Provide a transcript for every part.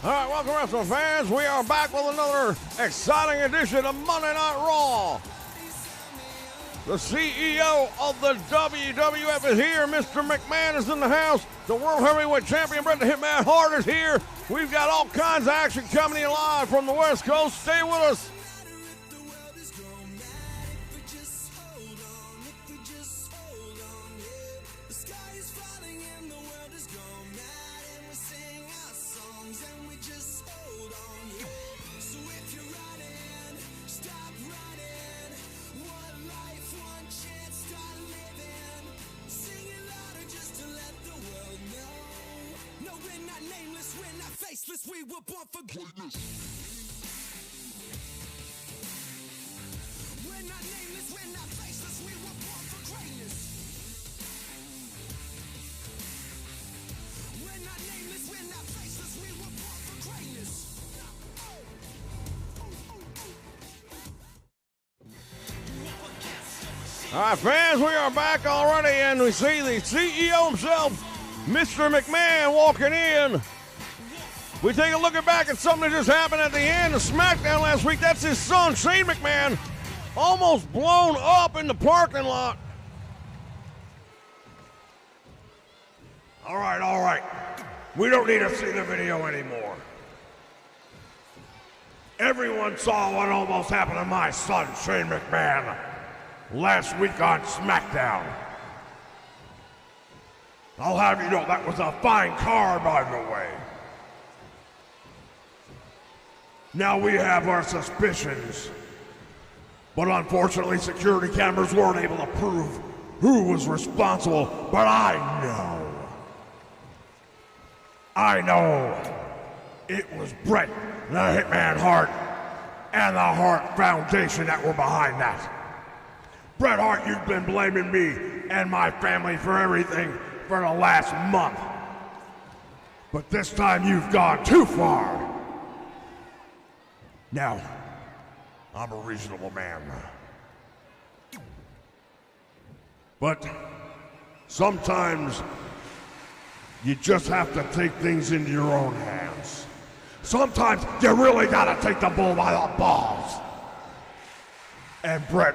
All right, welcome, wrestling fans. We are back with another exciting edition of Monday Night Raw. The CEO of the WWF is here. Mr. McMahon is in the house. The World Heavyweight Champion, Bret the Hitman Hart, is here. We've got all kinds of action coming in live from the West Coast. Stay with us. We were born for greatness. We're not nameless, we're not faceless, we were born for greatness. We're not nameless, we're not faceless, we were born for greatness. All right, fans, we are back already, and we see the CEO himself, Mr. McMahon, walking in. We take a look back at something that just happened at the end of SmackDown last week. That's his son, Shane McMahon, almost blown up in the parking lot. All right. We don't need to see the video anymore. Everyone saw what almost happened to my son, Shane McMahon, last week on SmackDown. I'll have you know that was a fine car, by the way. Now we have our suspicions, but unfortunately security cameras weren't able to prove who was responsible, but I know it was Bret the Hitman Hart and the Hart Foundation that were behind that. Bret Hart, you've been blaming me and my family for everything for the last month, but this time you've gone too far. Now, I'm a reasonable man. But sometimes you just have to take things into your own hands. Sometimes you really gotta take the bull by the balls. And Bret,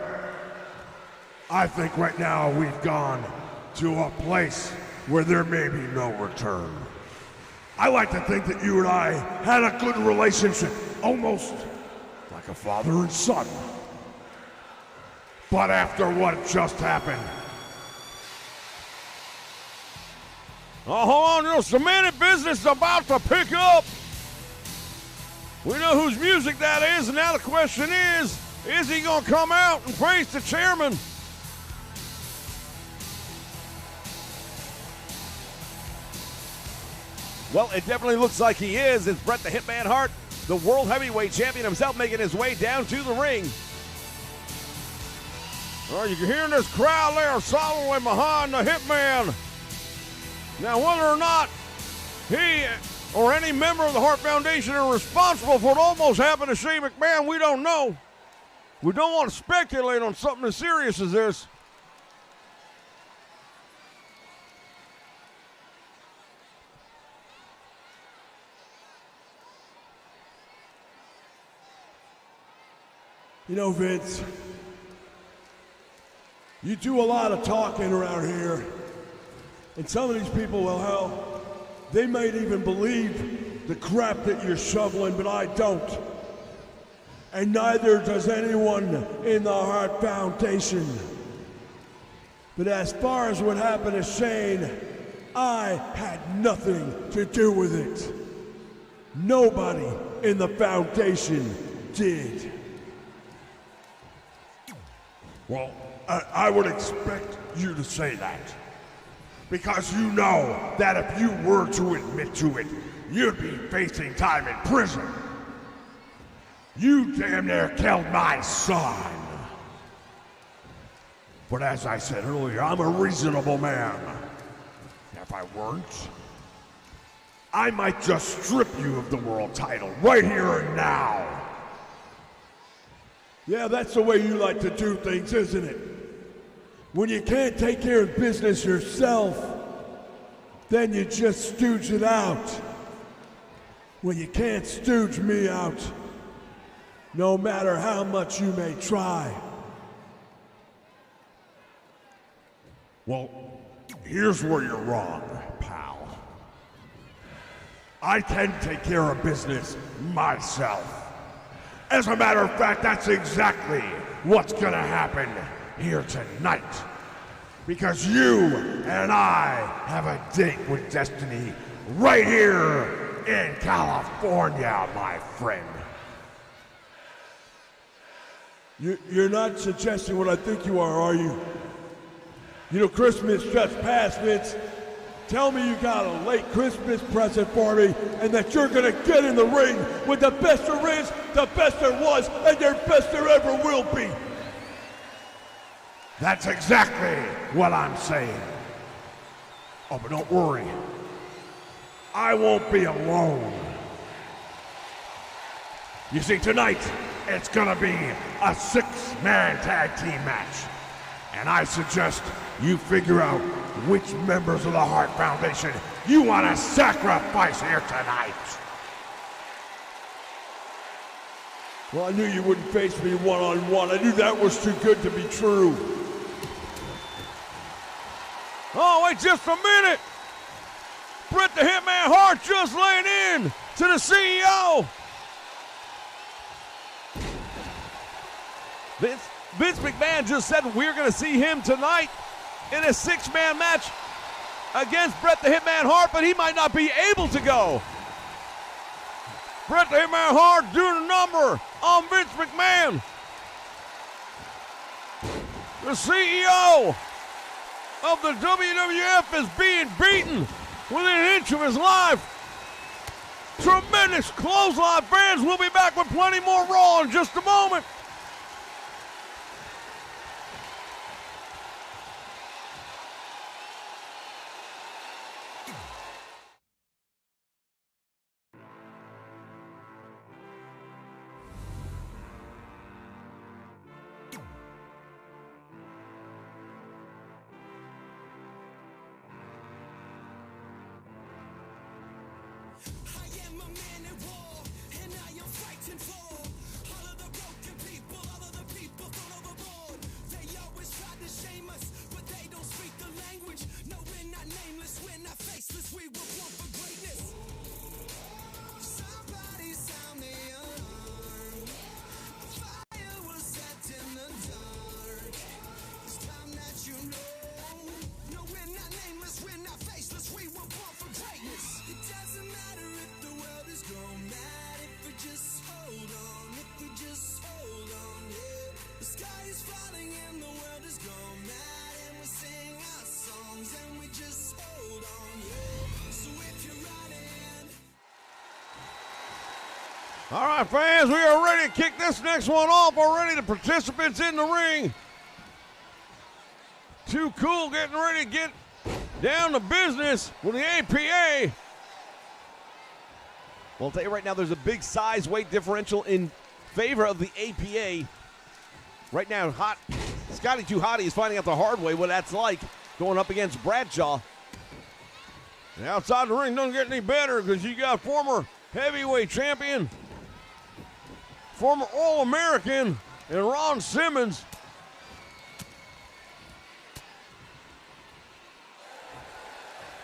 I think right now we've gone to a place where there may be no return. I like to think that you and I had a good relationship, almost like a father and son. But after what just happened... Oh, hold on, just a minute. Business is about to pick up. We know whose music that is, and now the question is he going to come out and praise the chairman? Well, it definitely looks like he is. It's Bret the Hitman Hart, the World Heavyweight Champion himself, making his way down to the ring. Well, you can hear this crowd there solidly behind the Hitman. Now, whether or not he or any member of the Hart Foundation are responsible for what almost happened to Shane McMahon, we don't know. We don't want to speculate on something as serious as this. You know, Vince, you do a lot of talking around here, and some of these people, well, hell, they might even believe the crap that you're shoveling, but I don't. And neither does anyone in the Hart Foundation. But as far as what happened to Shane, I had nothing to do with it. Nobody in the foundation did. Well, I would expect you to say that. Because you know that if you were to admit to it, you'd be facing time in prison. You damn near killed my son. But as I said earlier, I'm a reasonable man. If I weren't, I might just strip you of the world title right here and now. Yeah, that's the way you like to do things, isn't it? When you can't take care of business yourself, then you just stooge it out. When you can't stooge me out, no matter how much you may try. Well, here's where you're wrong, pal. I can take care of business myself. As a matter of fact, that's exactly what's gonna happen here tonight. Because you and I have a date with destiny right here in California, my friend. You're not suggesting what I think you are you? You know, Christmas just passed, Vince. Tell me you got a late Christmas present for me and that you're gonna get in the ring with the best there is, the best there was, and the best there ever will be. That's exactly what I'm saying. Oh, but don't worry. I won't be alone. You see, tonight, it's gonna be a 6-man tag team match. And I suggest you figure out which members of the Hart Foundation you want to sacrifice here tonight. Well, I knew you wouldn't face me one-on-one. I knew that was too good to be true. Oh, wait just a minute. Bret the Hitman Hart just laying in to the CEO. Vince McMahon just said we're going to see him tonight in a 6-man match against Bret the Hitman Hart, but he might not be able to go. Bret the Hitman Hart doing a number on Vince McMahon. The CEO of the WWF is being beaten within an inch of his life. Tremendous clothesline. Fans, we'll be back with plenty more Raw in just a moment. I am a man at war, and I am fighting for all of the broken people, all of the people thrown overboard. They always try to shame us, but they don't speak the language. No, we're not nameless, we're not faceless, we were born for greatness. Somebody sound the alarm. A fire was set in the dark. It's time that you know. No, we're not nameless, we're not faceless, we were born for greatness. It doesn't matter if the world is gone mad, if we just hold on, if we just hold on, yeah. The sky is falling and the world is gone mad, and we sing our songs and we just hold on, yeah. So if you're running, All right, fans, we are ready to kick this next one off already. The participants in the ring. Too Cool getting ready to get down to business with the APA. Well, I'll tell you right now, there's a big size weight differential in favor of the APA. Right now, Scotty 2 Hottie is finding out the hard way what that's like going up against Bradshaw. And outside the ring doesn't get any better because you got former heavyweight champion, former All-American, and Ron Simmons.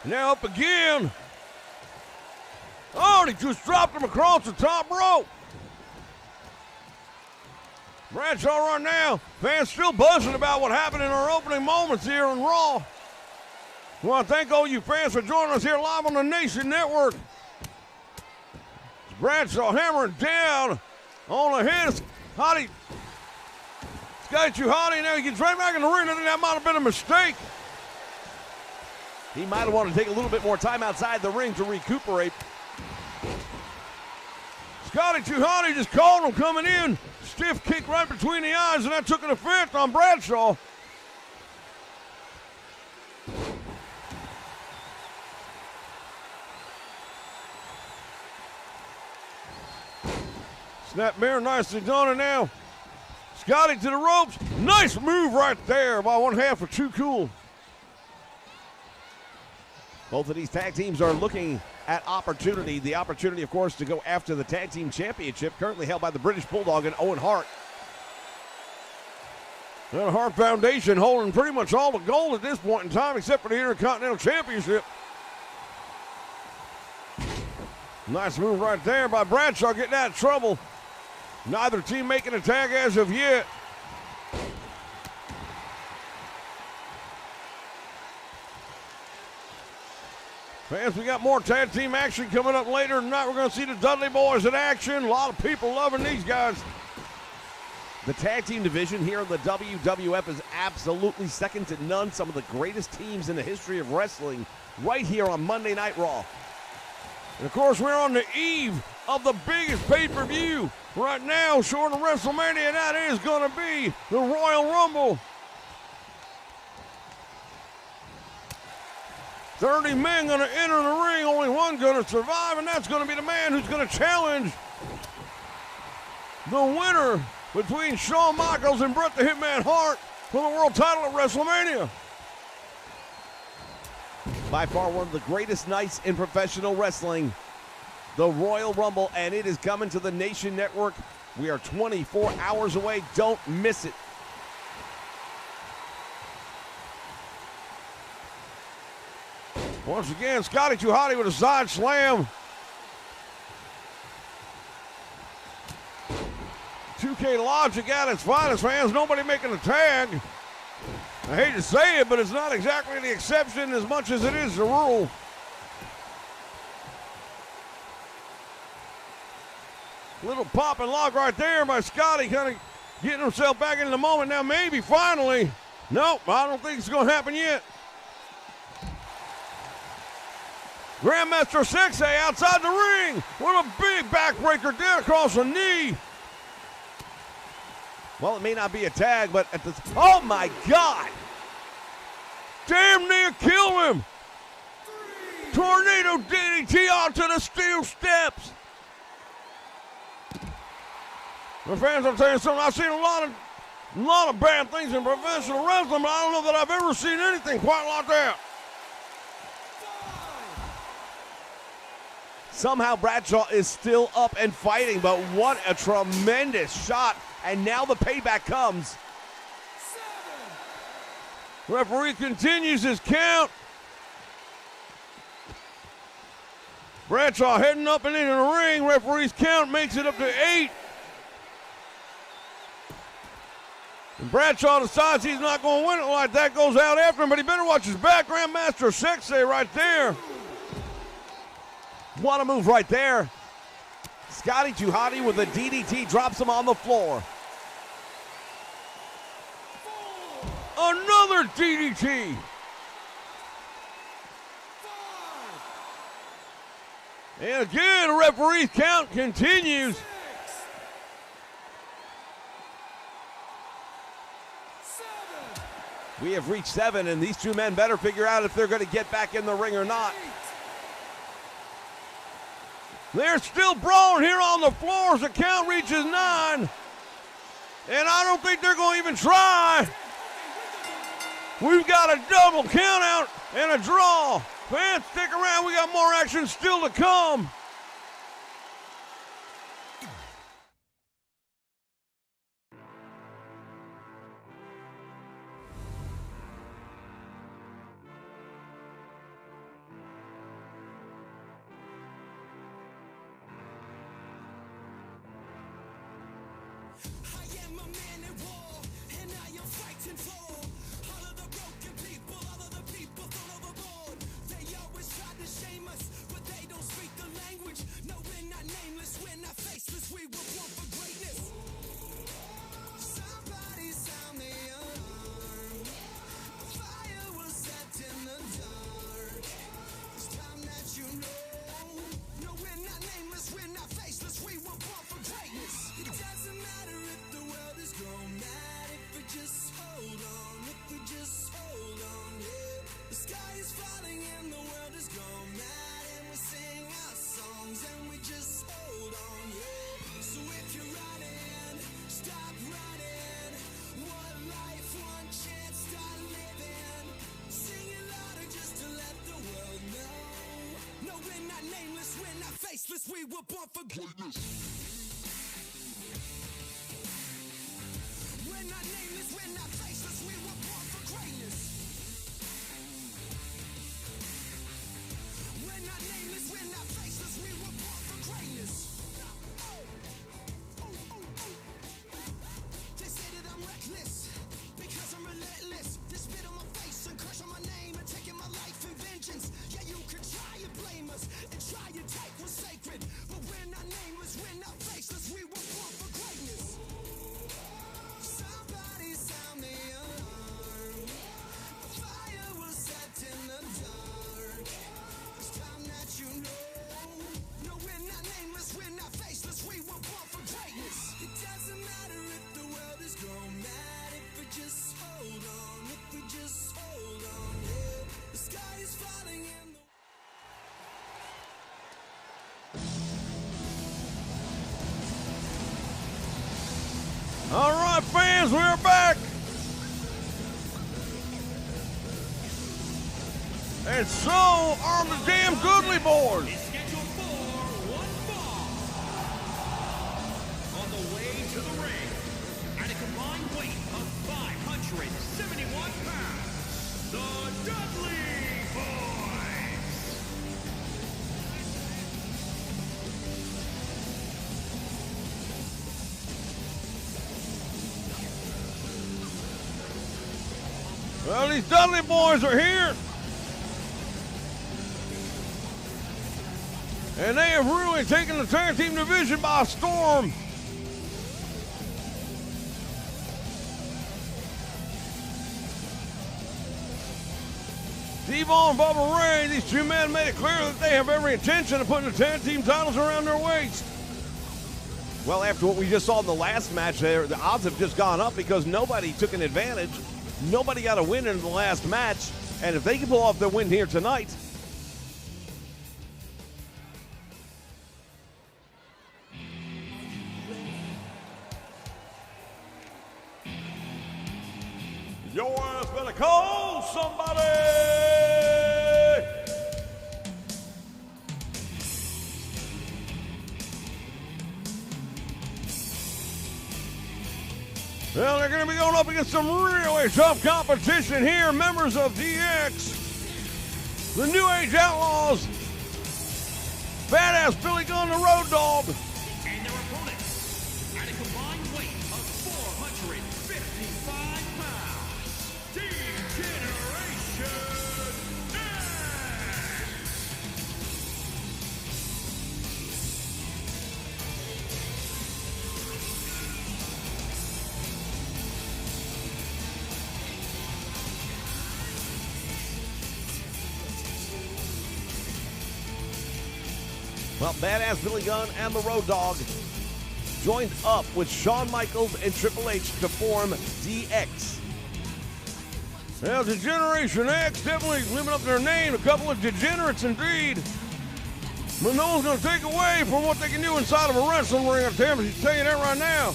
Now up again. Oh, and he just dropped him across the top rope. Bradshaw right now. Fans still buzzing about what happened in our opening moments here in Raw. I want to thank all you fans for joining us here live on the Nation Network. Bradshaw hammering down on the head of Hottie. Scotty 2 Hottie. Now he gets right back in the ring. I think that might have been a mistake. He might have wanted to take a little bit more time outside the ring to recuperate. Scotty 2 Hottie just called him coming in. Stiff kick right between the eyes, and that took an effect on Bradshaw. Snap Bear nicely done, and now Scotty to the ropes. Nice move right there by one half of Too Cool. Both of these tag teams are looking at opportunity. The opportunity, of course, to go after the tag team championship, currently held by the British Bulldog and Owen Hart. The Hart Foundation holding pretty much all the gold at this point in time, except for the Intercontinental Championship. Nice move right there by Bradshaw, getting out of trouble. Neither team making a tag as of yet. Fans, we got more tag team action coming up later tonight. We're going to see the Dudley Boys in action. A lot of people loving these guys. The tag team division here in the WWF is absolutely second to none. Some of the greatest teams in the history of wrestling right here on Monday Night Raw. And of course, we're on the eve of the biggest pay-per-view right now, short of WrestleMania, and that is going to be the Royal Rumble. 30 men going to enter the ring, only one going to survive, and that's going to be the man who's going to challenge the winner between Shawn Michaels and Bret the Hitman Hart for the world title at WrestleMania. By far one of the greatest nights in professional wrestling, the Royal Rumble, and it is coming to the Nation Network. We are 24 hours away. Don't miss it. Once again, Scotty 2 Hotty with a side slam. 2K Logic at its finest, fans. Nobody making a tag. I hate to say it, but it's not exactly the exception as much as it is the rule. Little pop and lock right there by Scotty, kind of getting himself back in the moment. Now maybe finally. Nope, I don't think it's going to happen yet. Grandmaster Sexay outside the ring with a big backbreaker down across the knee. Well, it may not be a tag, but at the... Oh, my God! Damn near killed him. Tornado DDT onto the steel steps. The fans, I'll tell you something, I've seen a lot of bad things in professional wrestling, but I don't know that I've ever seen anything quite like that. Somehow Bradshaw is still up and fighting, but what a tremendous shot. And now the payback comes. Referee continues his count. Bradshaw heading up and into the ring. Referee's count makes it up to 8. And Bradshaw decides he's not going to win it like that, goes out after him, but he better watch his back. Grandmaster Sexay right there. What a move right there. Scotty 2 Hotty with a DDT drops him on the floor. Another DDT. And again, the referee's count continues. We have reached 7, and these two men better figure out if they're going to get back in the ring or not. They're still brawling here on the floor as the count reaches 9. And I don't think they're going to even try. We've got a double count out and a draw. Fans, stick around. We got more action still to come. I am a man at war, and I am fighting for all of the broken people, all of the people thrown overboard. They always try to shame us, but they don't speak the language. No, we're not nameless, we're not faceless, we were born for greatness. Somebody sound the alarm. Fire was set in the dark. It's time that you know. No, we're not nameless, we're not faceless, we were born for greatness. It doesn't matter if the world is grown mad, if we just hold on, if we just hold on, yeah. The sky is falling. We're not nameless, we're not faceless, we were born for greatness. We're not nameless, we're not faceless, we were born for greatness. We're not nameless, we're not faceless, we were born for greatness. They say that I'm reckless because I'm relentless. They spit on my face and curse on my name and taking my life in vengeance. Yeah, you can try and blame us and try and take what's sacred, but we're not nameless, we're not faceless, we were born for greatness. Somebody sound the alarm. A fire was set in the dark. It's time that you know. No, we're not nameless, we're not faceless, we were born for greatness. It doesn't matter if the world is gone mad, if we just hold on, if we just hold on, yeah. The sky is falling in the All right, fans, we're back. And so are the damn Goodly Boys. Is scheduled for one fall. On the way to the ring, at a combined weight of 571 pounds, the Dudley Boys. Well, these Dudley Boys are here. And they have really taken the tag team division by storm. Devon and Bubba Ray, these two men made it clear that they have every intention of putting the tag team titles around their waist. Well, after what we just saw in the last match there, the odds have just gone up because nobody took an advantage. Nobody got a win in the last match. And if they can pull off the win here tonight, Your ass better call somebody! Well, they're going to be going up against some really tough competition here. Members of DX, the New Age Outlaws, Badass Billy Gunn, the Road Dogg, And their opponents, at a combined weight of 455 pounds, D-Generation well, Badass Billy Gunn and the Road Dogg joined up with Shawn Michaels and Triple H to form DX. Well, Degeneration X definitely living up their name. A couple of degenerates indeed. But no one's going to take away from what they can do inside of a wrestling ring. I'll tell you that right now.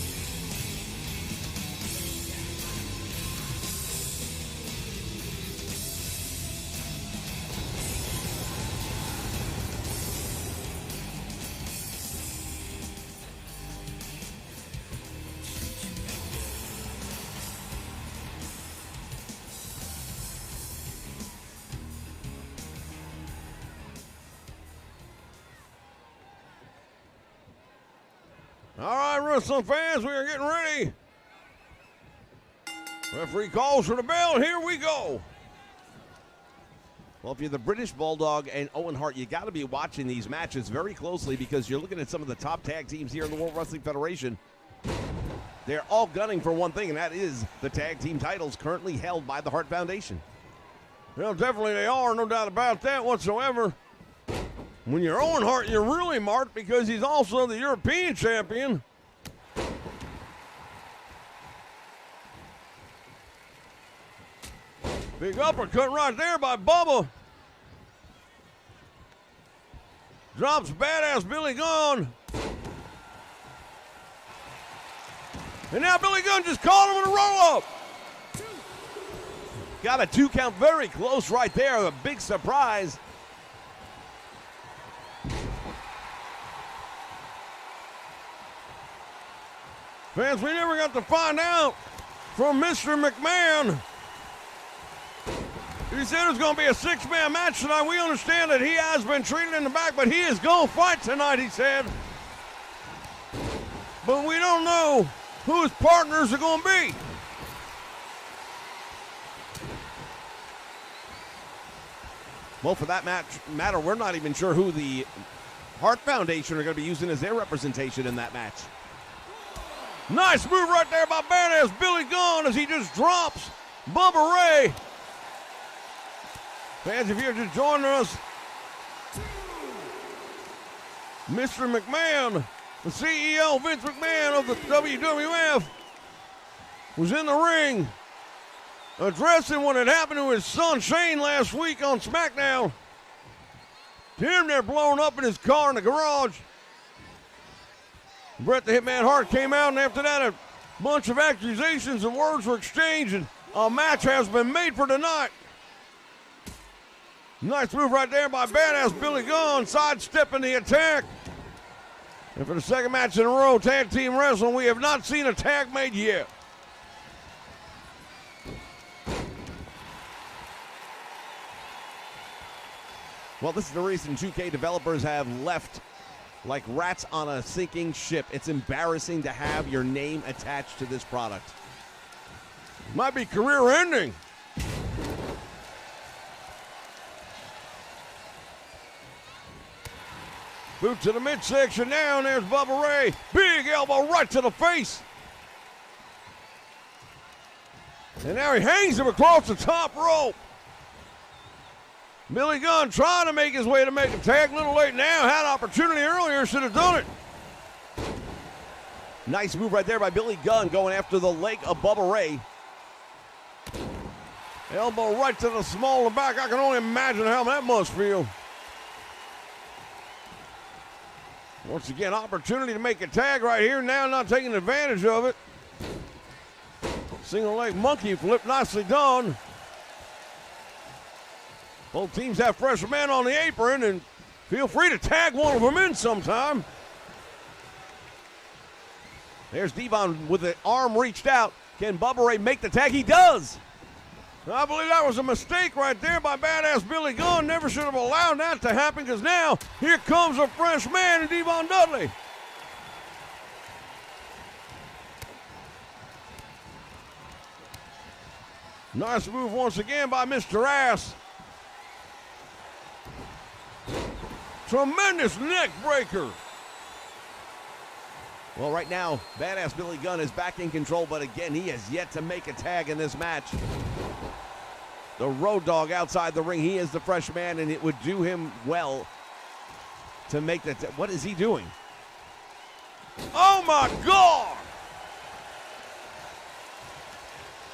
All right, wrestling fans, we are getting ready. Referee calls for the bell, and here we go. Well, if you're the British Bulldog and Owen Hart, you got to be watching these matches very closely because you're looking at some of the top tag teams here in the World Wrestling Federation. They're all gunning for one thing, and that is the tag team titles currently held by the Hart Foundation. Well, definitely they are, no doubt about that whatsoever. When you're Owen Hart, you're really marked because he's also the European champion. Big uppercut right there by Bubba. Drops Badass Billy Gunn. And now Billy Gunn just caught him in a roll-up. Got a 2 count very close right there. A big surprise. Fans, we never got to find out from Mr. McMahon. He said it's going to be a six-man match tonight. We understand that he has been treated in the back, but he is going to fight tonight, he said. But we don't know who his partners are going to be. Well, for that matter, we're not even sure who the Hart Foundation are going to be using as their representation in that match. Nice move right there by badass Billy Gunn as he just drops Bubba Ray. Fans, if you're just joining us, Mr. McMahon, the CEO, Vince McMahon of the WWF, was in the ring addressing what had happened to his son Shane last week on SmackDown. Him there blown up in his car in the garage. Bret the Hitman Hart came out, and after that, a bunch of accusations and words were exchanged, and a match has been made for tonight. Nice move right there by badass Billy Gunn, sidestepping the attack. And for the second match in a row, tag team wrestling, we have not seen a tag made yet. Well, this is the reason 2K developers have left like rats on a sinking ship. It's embarrassing to have your name attached to this product. Might be career ending. Boot to the midsection now, and there's Bubba Ray. Big elbow right to the face. And now he hangs him across the top rope. Billy Gunn trying to make his way to make a tag. A little late now. Had opportunity earlier. Should have done it. Nice move right there by Billy Gunn going after the leg of Bubba Ray. Elbow right to the small of the back. I can only imagine how that must feel. Once again, opportunity to make a tag right here. Now not taking advantage of it. Single leg monkey flip. Nicely done. Both teams have fresh men on the apron, and feel free to tag one of them in sometime. There's Devon with the arm reached out. Can Bubba Ray make the tag? He does. I believe that was a mistake right there by badass Billy Gunn. Never should have allowed that to happen, because now here comes a fresh man in Devon Dudley. Nice move once again by Mr. Ass. Tremendous neck breaker. Well, right now, badass Billy Gunn is back in control, but again, he has yet to make a tag in this match. The Road Dogg outside the ring, he is the fresh man, and it would do him well to make the what is he doing? Oh my God!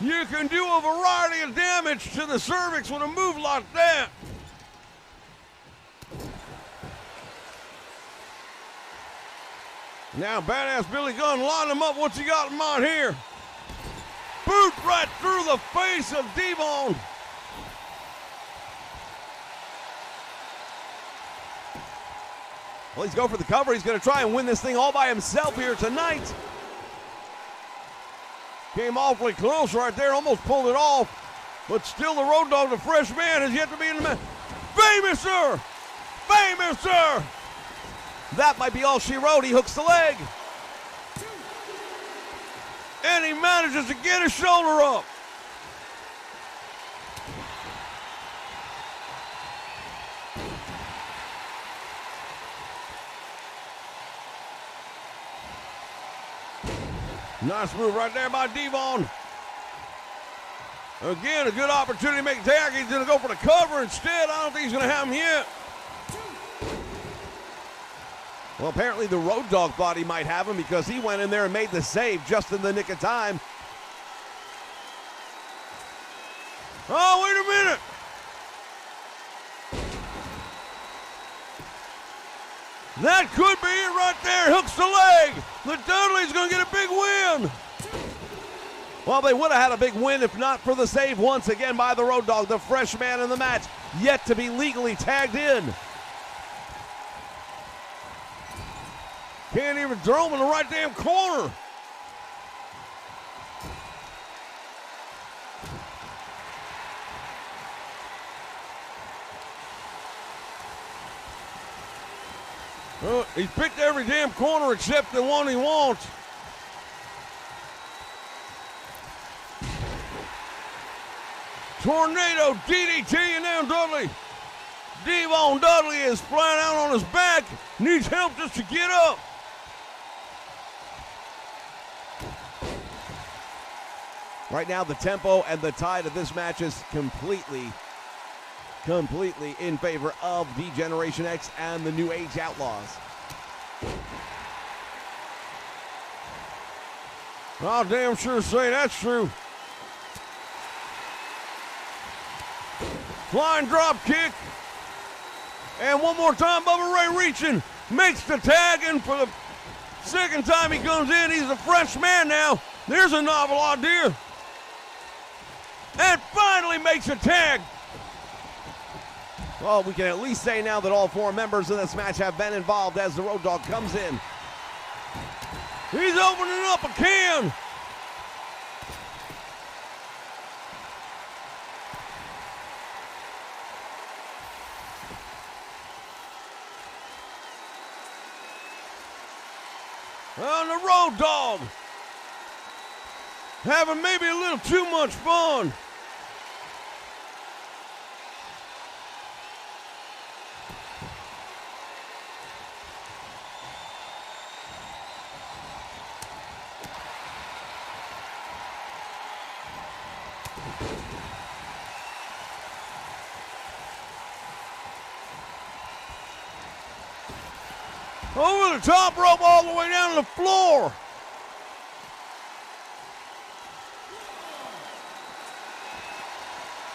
You can do a variety of damage to the cervix with a move like that. Now, badass Billy Gunn line him up. What's he got in mind here? Boot right through the face of Devon. Well, he's going for the cover. He's going to try and win this thing all by himself here tonight. Came awfully close right there. Almost pulled it off. But still the Road Dogg, the fresh man, has yet to be in the match. Famous, sir! Famous, sir! That might be all she wrote. He hooks the leg. And he manages to get his shoulder up. Nice move right there by Devon. Again, a good opportunity to make a tag. He's going to go for the cover instead. I don't think he's going to have him yet. Well, apparently the Road Dogg thought he might have him because he went in there and made the save just in the nick of time. Oh, wait a minute. That could be it right there. Hooks the leg. The Dudley's going to get a big win. Well, they would have had a big win if not for the save once again by the Road Dogg, the fresh man in the match, yet to be legally tagged in. Can't even throw him in the right damn corner. He's picked every damn corner except the one he wants. Tornado DDT, and now Dudley. Devon Dudley is flying out on his back. Needs help just to get up. Right now, the tempo and the tide of this match is completely in favor of D-Generation X and the New Age Outlaws. I'll damn sure say that's true. Flying drop kick. And one more time, Bubba Ray reaching. Makes the tag, and for the second time he comes in, he's a fresh man now. There's a novel idea. And finally makes a tag. Well, we can at least say now that all four members of this match have been involved as the Road Dogg comes in. He's opening up a can. And the Road Dogg having maybe a little too much fun. Over the top rope all the way down to the floor.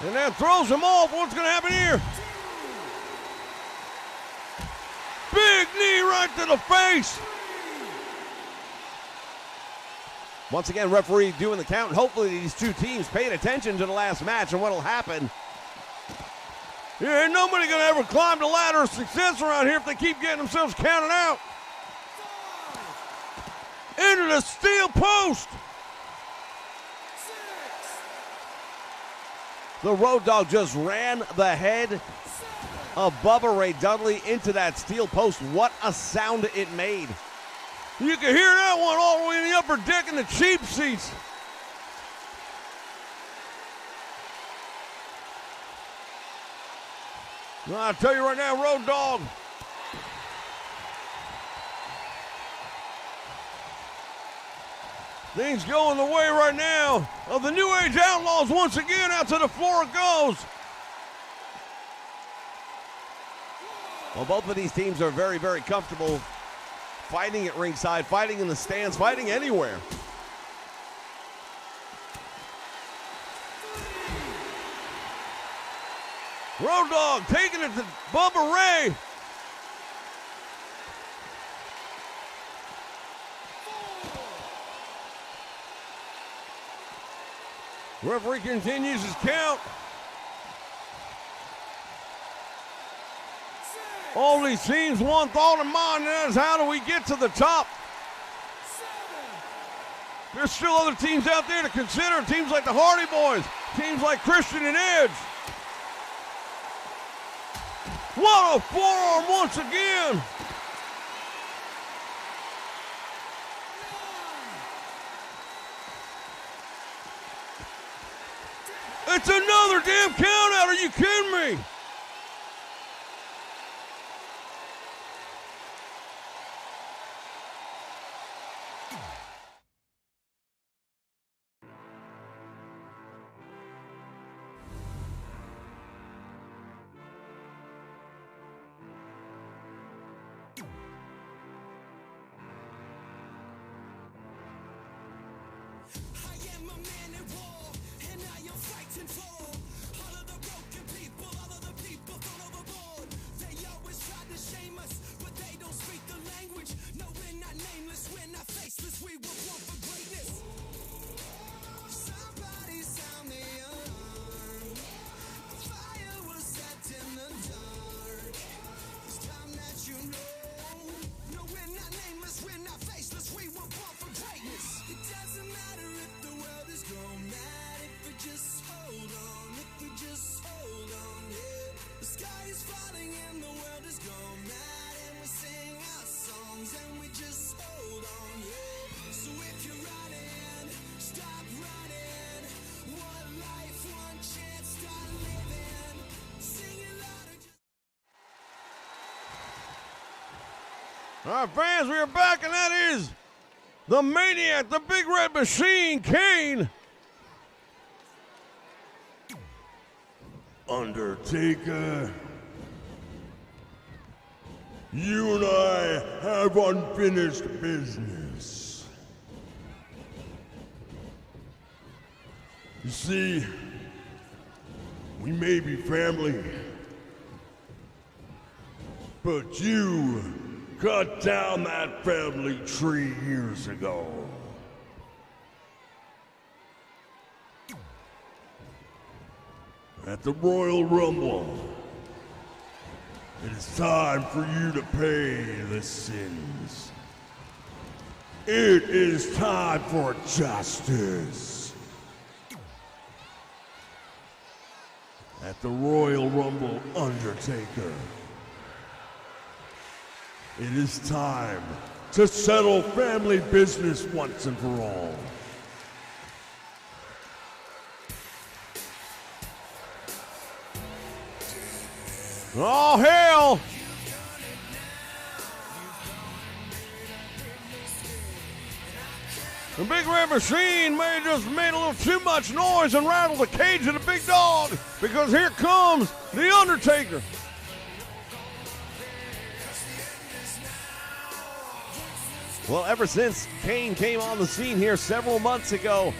And that throws him off. What's going to happen here? Big knee right to the face. Once again, referee doing the count. And hopefully these two teams paid attention to the last match and what will happen. Yeah, ain't nobody going to ever climb the ladder of success around here if they keep getting themselves counted out. Into the steel post. The Road Dogg just ran the head of Bubba Ray Dudley into that steel post. What a sound it made. You can hear that one all the way in the upper deck in the cheap seats. Well, I'll tell you right now, Road Dogg. Things going the way right now of the New Age Outlaws. Once again, out to the floor it goes. Well, both of these teams are very, very comfortable fighting at ringside, fighting in the stands, fighting anywhere. Road Dogg taking it to Bubba Ray. Referee continues his count. All these teams, one thought in mind, and that is how do we get to the top? There's still other teams out there to consider, teams like the Hardy Boys, teams like Christian and Edge. What a forearm once again. It's another damn count out. Are you kidding me? Just hold on, if we just hold on, yeah. The sky All right, fans, we are back, and that is the Maniac, the Big Red Machine, Kane. Undertaker, you and I have unfinished business. You see, we may be family, but you cut down that family tree years ago. At the Royal Rumble, it is time for you to pay the sins. It is time for justice. At the Royal Rumble, Undertaker, it is time to settle family business once and for all. Oh, hell! The Big Red Machine may have just made a little too much noise and rattled the cage of the big dog, because here comes The Undertaker. Well, ever since Kane came on the scene here several months ago,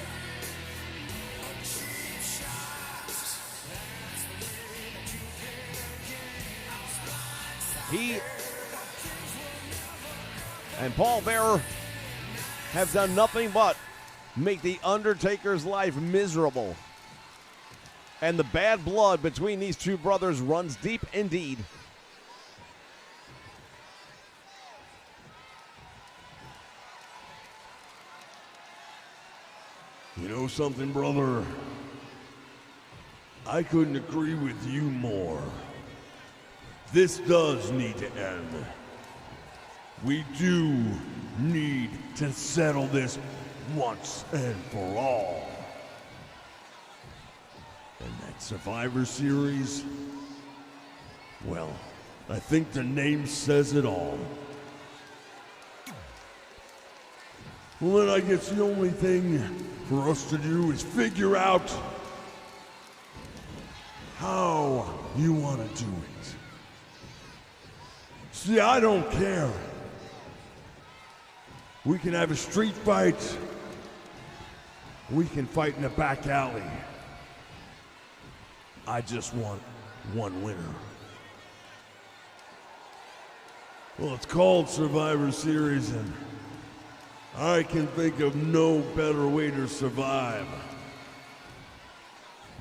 he and Paul Bearer have done nothing but make The Undertaker's life miserable. And the bad blood between these two brothers runs deep indeed. You know something, brother? I couldn't agree with you more. This does need to end. We do need to settle this once and for all. And that Survivor Series, well, I think the name says it all. Well, then I guess the only thing for us to do is figure out how you want to do it. See, I don't care. We can have a street fight. We can fight in a back alley. I just want one winner. Well, it's called Survivor Series, and I can think of no better way to survive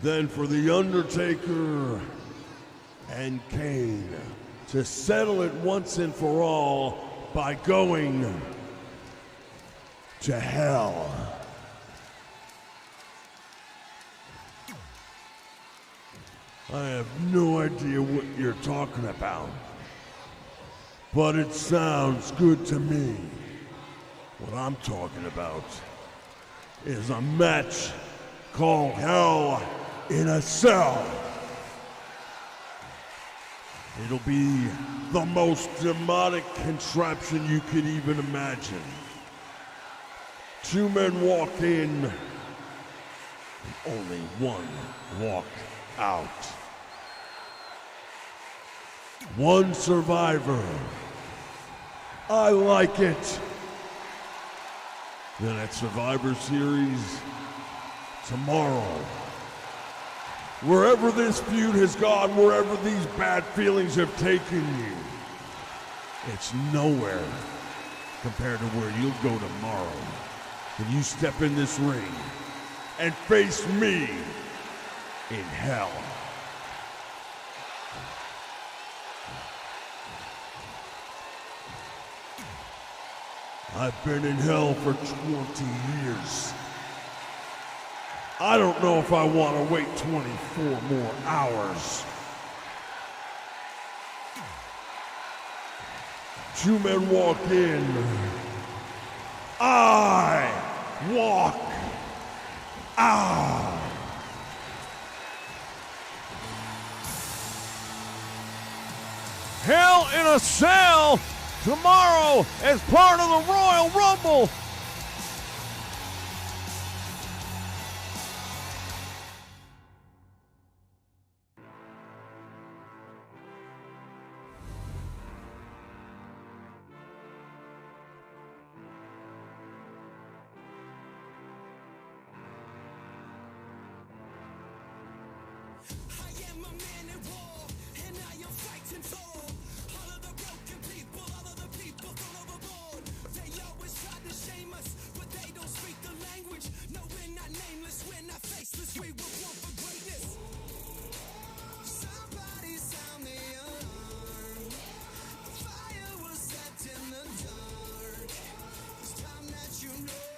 than for The Undertaker and Kane to settle it once and for all by going to hell. I have no idea what you're talking about, but it sounds good to me. What I'm talking about is a match called Hell in a Cell. It'll be the most demonic contraption you could even imagine. Two men walk in, and only one walk out. One survivor. I like it. Then at Survivor Series tomorrow, wherever this feud has gone, wherever these bad feelings have taken you, it's nowhere compared to where you'll go tomorrow when you step in this ring and face me in hell. I've been in hell for 20 years. I don't know if I want to wait 24 more hours. Two men walk in. I walk out. Hell in a Cell tomorrow as part of the Royal Rumble. I am a man at war, and I am fighting for all of the broken people, all of the people thrown overboard. They always try to shame us, but they don't speak the language. No, we're not nameless, we're not faceless, we were born for greatness. Somebody sound the alarm. Fire was set in the dark. It's time that you know.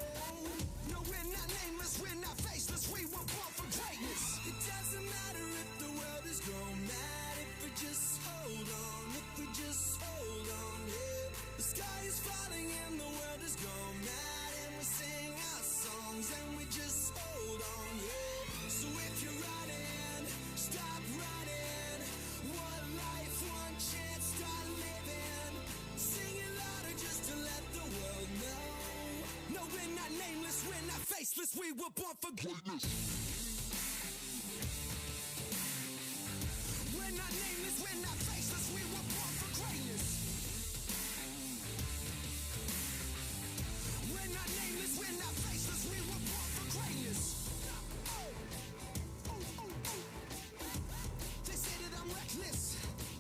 No, we're not nameless, we're not faceless, we were born for greatness. It doesn't matter if the world is gone mad, if we just hold on, if we just hold on, yeah. The sky is falling and the world is gone mad, and we sing our songs and we just hold on, yeah. So if you're running, stop running. One life, one chance, start living. Sing it louder just to let the world know. No, we're not nameless, we're not faceless, we were born for greatness. We're not nameless, we're not faceless, we were born for greatness. We're not nameless, we're not faceless, we were born for greatness. They say that I'm reckless,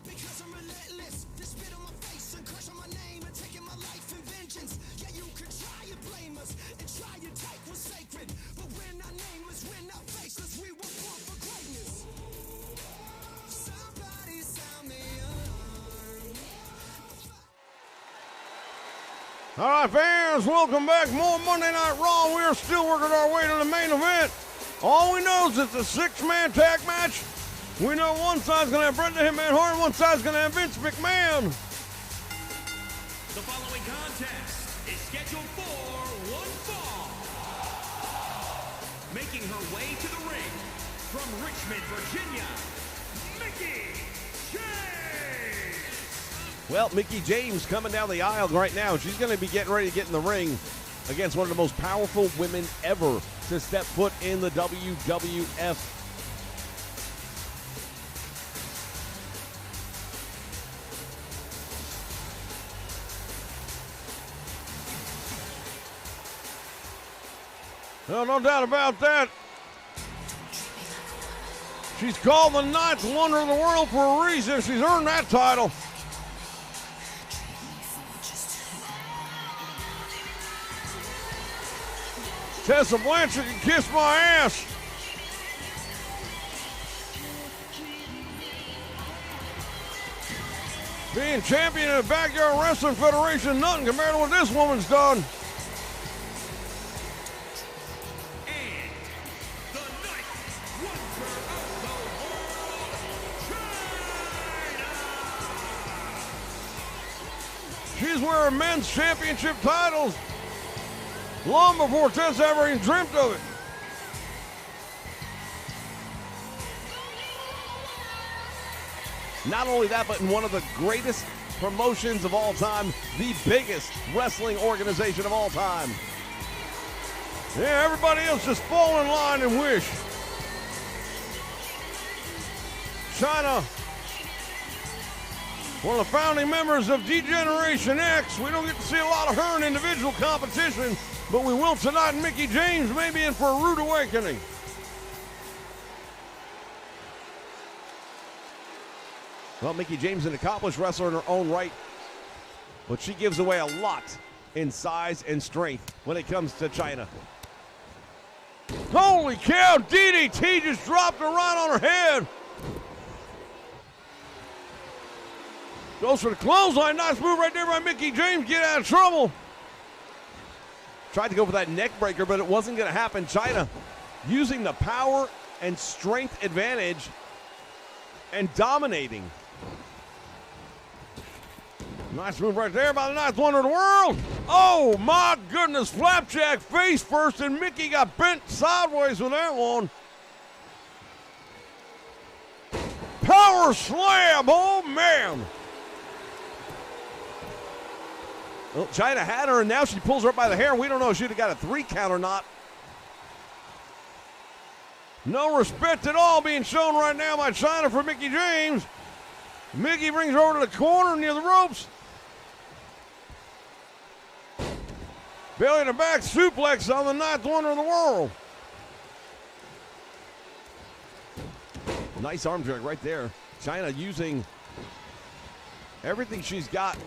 because I'm relentless. They spit on my face and curse on my name and taking my life in vengeance. Yeah, you can try and blame us and try and take what's sacred, but we're not nameless, we're not faceless, we were born for greatness. Somebody sound the alarm. All right, fans, welcome back. More Monday Night Raw. We are still working our way to the main event. All we know is it's a six-man tag match. We know one side's going to have Bret the Hitman Hart, one side's going to have Vince McMahon. The following contest is scheduled for one fall. Making her way to the ring from Richmond, Virginia, Mickie James. Well, Mickie James coming down the aisle right now. She's going to be getting ready to get in the ring against one of the most powerful women ever to step foot in the WWF. No doubt about that. She's called the ninth wonder of the world for a reason. She's earned that title. Tessa Blanchard can kiss my ass. Being champion of the Backyard Wrestling Federation, nothing compared to what this woman's done. And the ninth wonder of the world, China. She's wearing men's championship titles long before Tessa ever even dreamt of it. Not only that, but in one of the greatest promotions of all time, the biggest wrestling organization of all time. Yeah, everybody else just fall in line and wish. China, one of the founding members of D-Generation X. We don't get to see a lot of her in individual competition, but we will tonight. Mickie James may be in for a rude awakening. Well, Mickie James, an accomplished wrestler in her own right, but she gives away a lot in size and strength when it comes to China. Holy cow, DDT just dropped her right on her head. Goes for the clothesline. Nice move right there by Mickie James. Get out of trouble. Tried to go for that neck breaker, but it wasn't going to happen. China using the power and strength advantage and dominating. Nice move right there by the ninth wonder of the world. Oh my goodness, flapjack face first, and Mickie got bent sideways with that one. Power slam, oh man. Well, China had her, and now she pulls her up by the hair. We don't know if she'd have got a 3 count or not. No respect at all being shown right now by China for Mickie James. Mickie brings her over to the corner near the ropes. Belly to back suplex on the 9th wonder of the world. Nice arm drag right there. China using everything she's got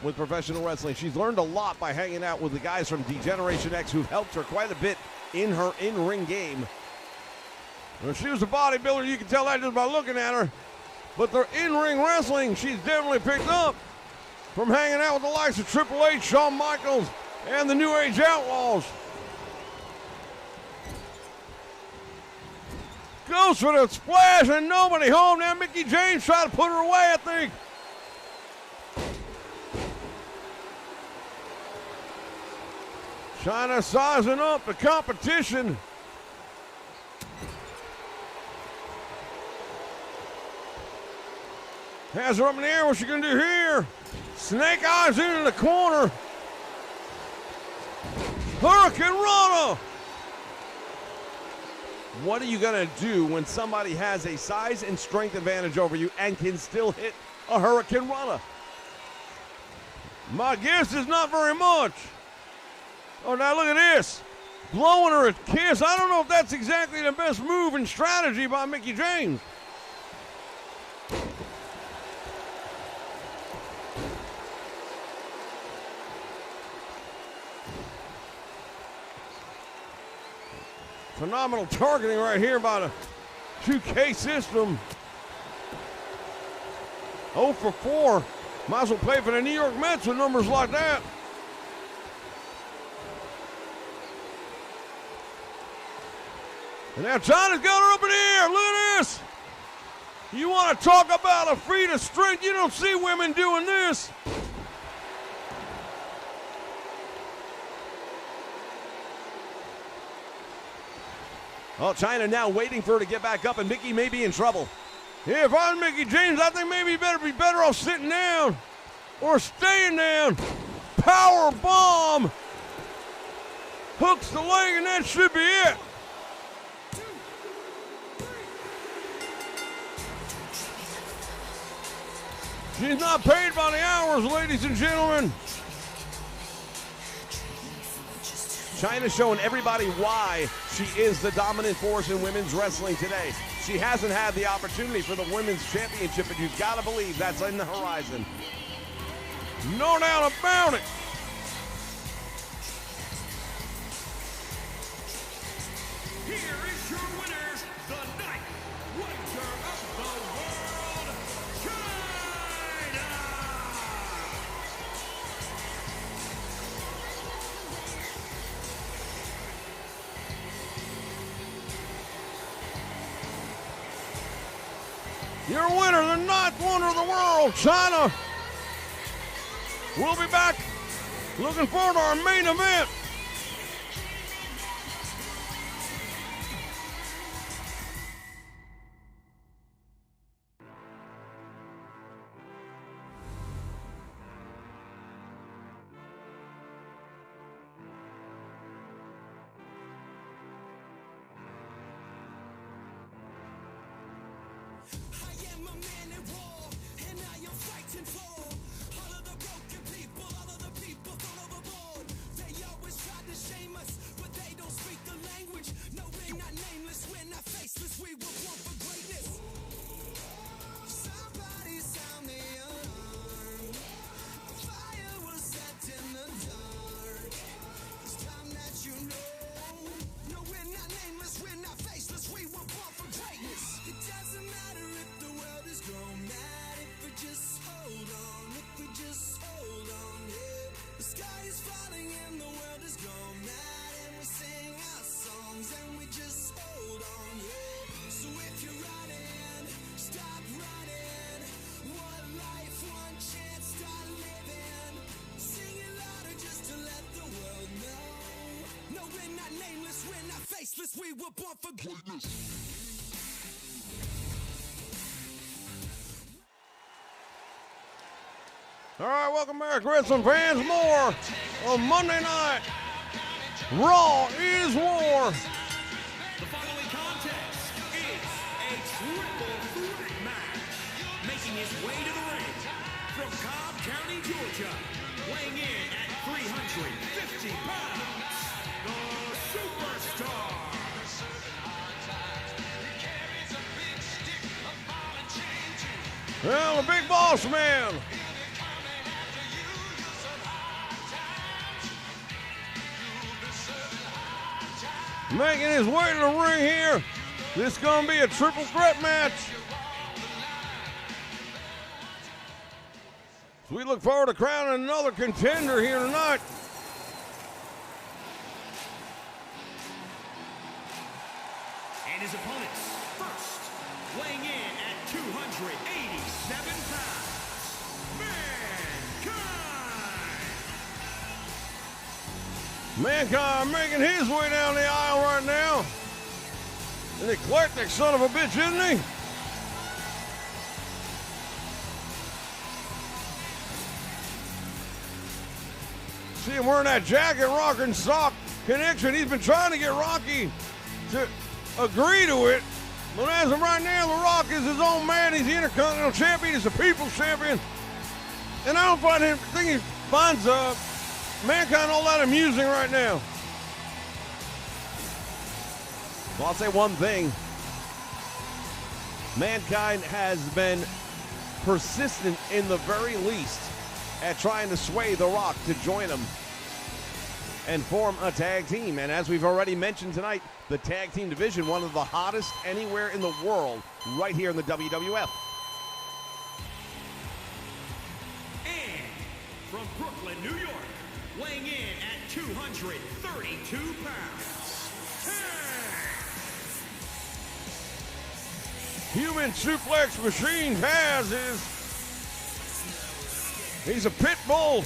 with professional wrestling. She's learned a lot by hanging out with the guys from D-Generation X who've helped her quite a bit in her in-ring game. Well, she was a bodybuilder, you can tell that just by looking at her. But the in-ring wrestling, she's definitely picked up from hanging out with the likes of Triple H, Shawn Michaels, and the New Age Outlaws. Goes for the splash and nobody home. Now Mickie James trying to put her away, I think. China sizing up the competition. Has her up in the air. What's she going to do here? Snake eyes into the corner. Hurricane Rana. What are you going to do when somebody has a size and strength advantage over you and can still hit a Hurricane Rana? My guess is not very much. Oh, now look at this. Blowing her a kiss. I don't know if that's exactly the best move and strategy by Mickie James. Phenomenal targeting right here by the 2K system. 0 for 4. Might as well play for the New York Mets with numbers like that. And now China's got her up in the air. Look at this. You want to talk about a feat of strength? You don't see women doing this. Oh, China now waiting for her to get back up, and Mickie may be in trouble. Yeah, if I'm Mickie James, I think maybe you better be better off sitting down or staying down. Power bomb. Hooks the leg, and that should be it. She's not paid by the hours, ladies and gentlemen. China's showing everybody why she is the dominant force in women's wrestling today. She hasn't had the opportunity for the women's championship, but you've got to believe that's in the horizon. No doubt about it. Here is your winners, the 9th wonder of the world, China! Your winner, the 9th wonder of the world, China. We'll be back. Looking forward to our main event. I am a man at war, and I am fighting for all of the broken people, all of the people thrown overboard. They always try to shame us, but they don't speak the language. No, we're not nameless, we're not faceless, we were born for greatness. Somebody sound the alarm. Fire was set in the dark. It's time that you know. No, we're not nameless, we're not faceless, we were born for greatness. It doesn't matter if the world is gone mad, if we just hold on, if we just hold on, yeah. The sky is falling and the world is gone mad, and we sing our songs and we just hold on, yeah. So if you're running, stop running. One life, one chance, start living. Sing it louder just to let the world know. No, we're not nameless, we're not faceless, we were born for greatness. All right, welcome back, wrestling fans. More on Monday Night Raw is War. The following contest is a triple threat match. Making his way to the ring from Cobb County, Georgia, weighing in at 350 pounds, the Superstar. Well, the Big Boss Man. Making his way to the ring here. This is going to be a triple threat match. So we look forward to crowning another contender here tonight. And his opponents, first, weighing in at 287 pounds, Mankind. Mankind making his way down the aisle right now. An eclectic son of a bitch, isn't he? See him wearing that jacket, rock and sock connection. He's been trying to get Rocky to agree to it. But as of right now, The Rock is his own man. He's the Intercontinental Champion. He's the People's Champion. And I don't think he finds Mankind all that amusing right now. Well, I'll say one thing. Mankind has been persistent in the very least at trying to sway The Rock to join him and form a tag team. And as we've already mentioned tonight, the tag team division, one of the hottest anywhere in the world, right here in the WWF. And from Brooklyn, New York, weighing in at 232 pounds, Human suplex machine Taz he's a pit bull.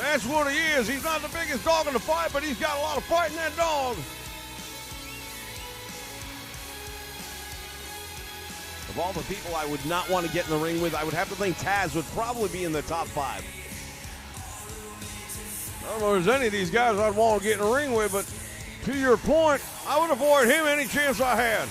That's what he is. He's not the biggest dog in the fight, but he's got a lot of fight in that dog. Of all the people I would not want to get in the ring with, I would have to think Taz would probably be in the top 5. I don't know if there's any of these guys I'd want to get in the ring with, but to your point, I would avoid him any chance I had.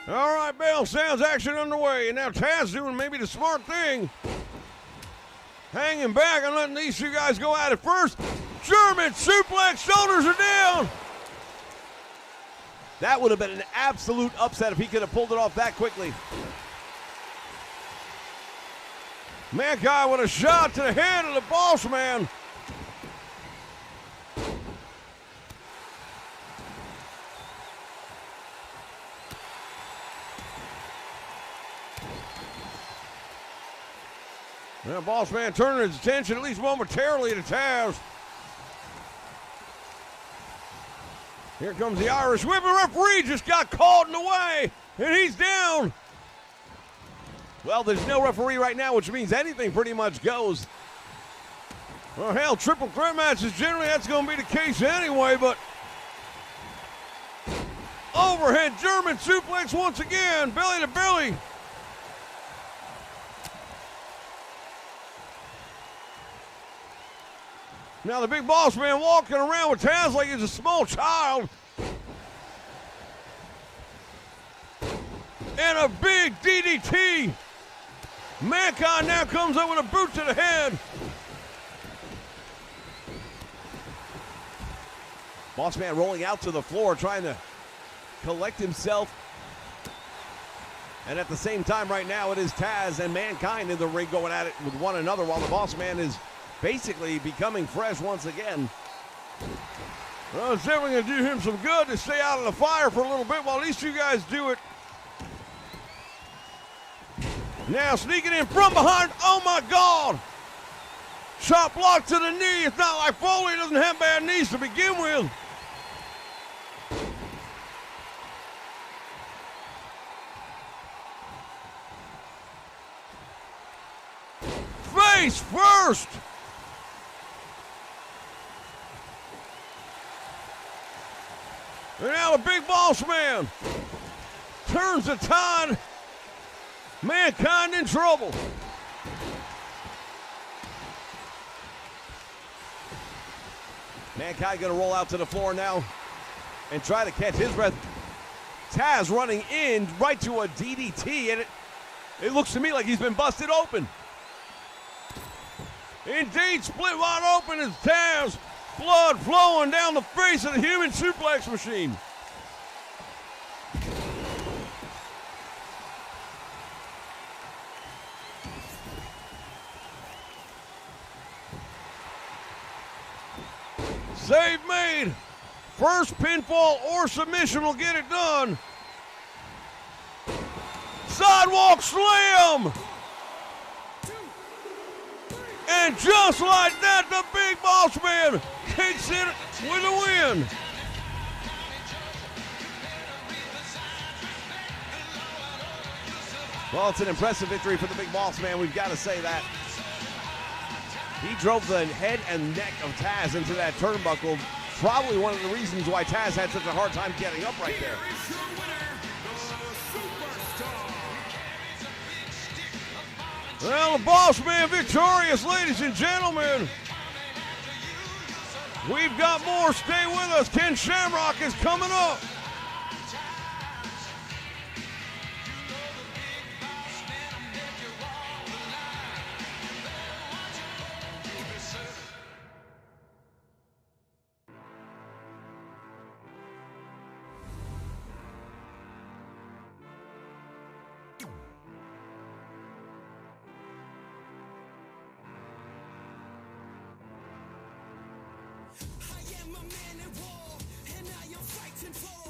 All right, bell sounds, action underway. And now Taz doing maybe the smart thing. Hanging back and letting these two guys go at it first. German suplex, shoulders are down. That would have been an absolute upset if he could have pulled it off that quickly. Mankind with a shot to the head of the Boss Man. Now, Boss Man turning his attention, at least momentarily, to Taz. Here comes the Irish Whip. The referee just got caught in the way, and he's down. Well, there's no referee right now, which means anything pretty much goes. Well, hell, triple threat matches, generally that's going to be the case anyway, but overhead German suplex once again, belly to belly. Now the Big Boss Man walking around with Taz like he's a small child. And a big DDT. Mankind now comes up with a boot to the head. Boss Man rolling out to the floor, trying to collect himself. And at the same time right now, it is Taz and Mankind in the ring going at it with one another while the Boss Man is basically becoming fresh once again. Well, it's definitely going to do him some good to stay out of the fire for a little bit while these two guys do it. Now sneaking in from behind. Oh, my God. Shot blocked to the knee. It's not like Foley doesn't have bad knees to begin with. Face first. And now the Big Boss Man turns the tide. Mankind in trouble. Mankind gonna roll out to the floor now and try to catch his breath. Taz running in right to a DDT, and it looks to me like he's been busted open. Indeed, split wide open is Taz. Blood flowing down the face of the human suplex machine. Save made. First pinfall or submission will get it done. Sidewalk slam. And just like that, the Big Boss Man takes it with a win. Well, it's an impressive victory for the Big Boss Man, we've got to say that. He drove the head and neck of Taz into that turnbuckle. Probably one of the reasons why Taz had such a hard time getting up right there. Well, the Boss Man victorious, ladies and gentlemen. We've got more. Stay with us. Ken Shamrock is coming up. I am a man at war, and I am fighting for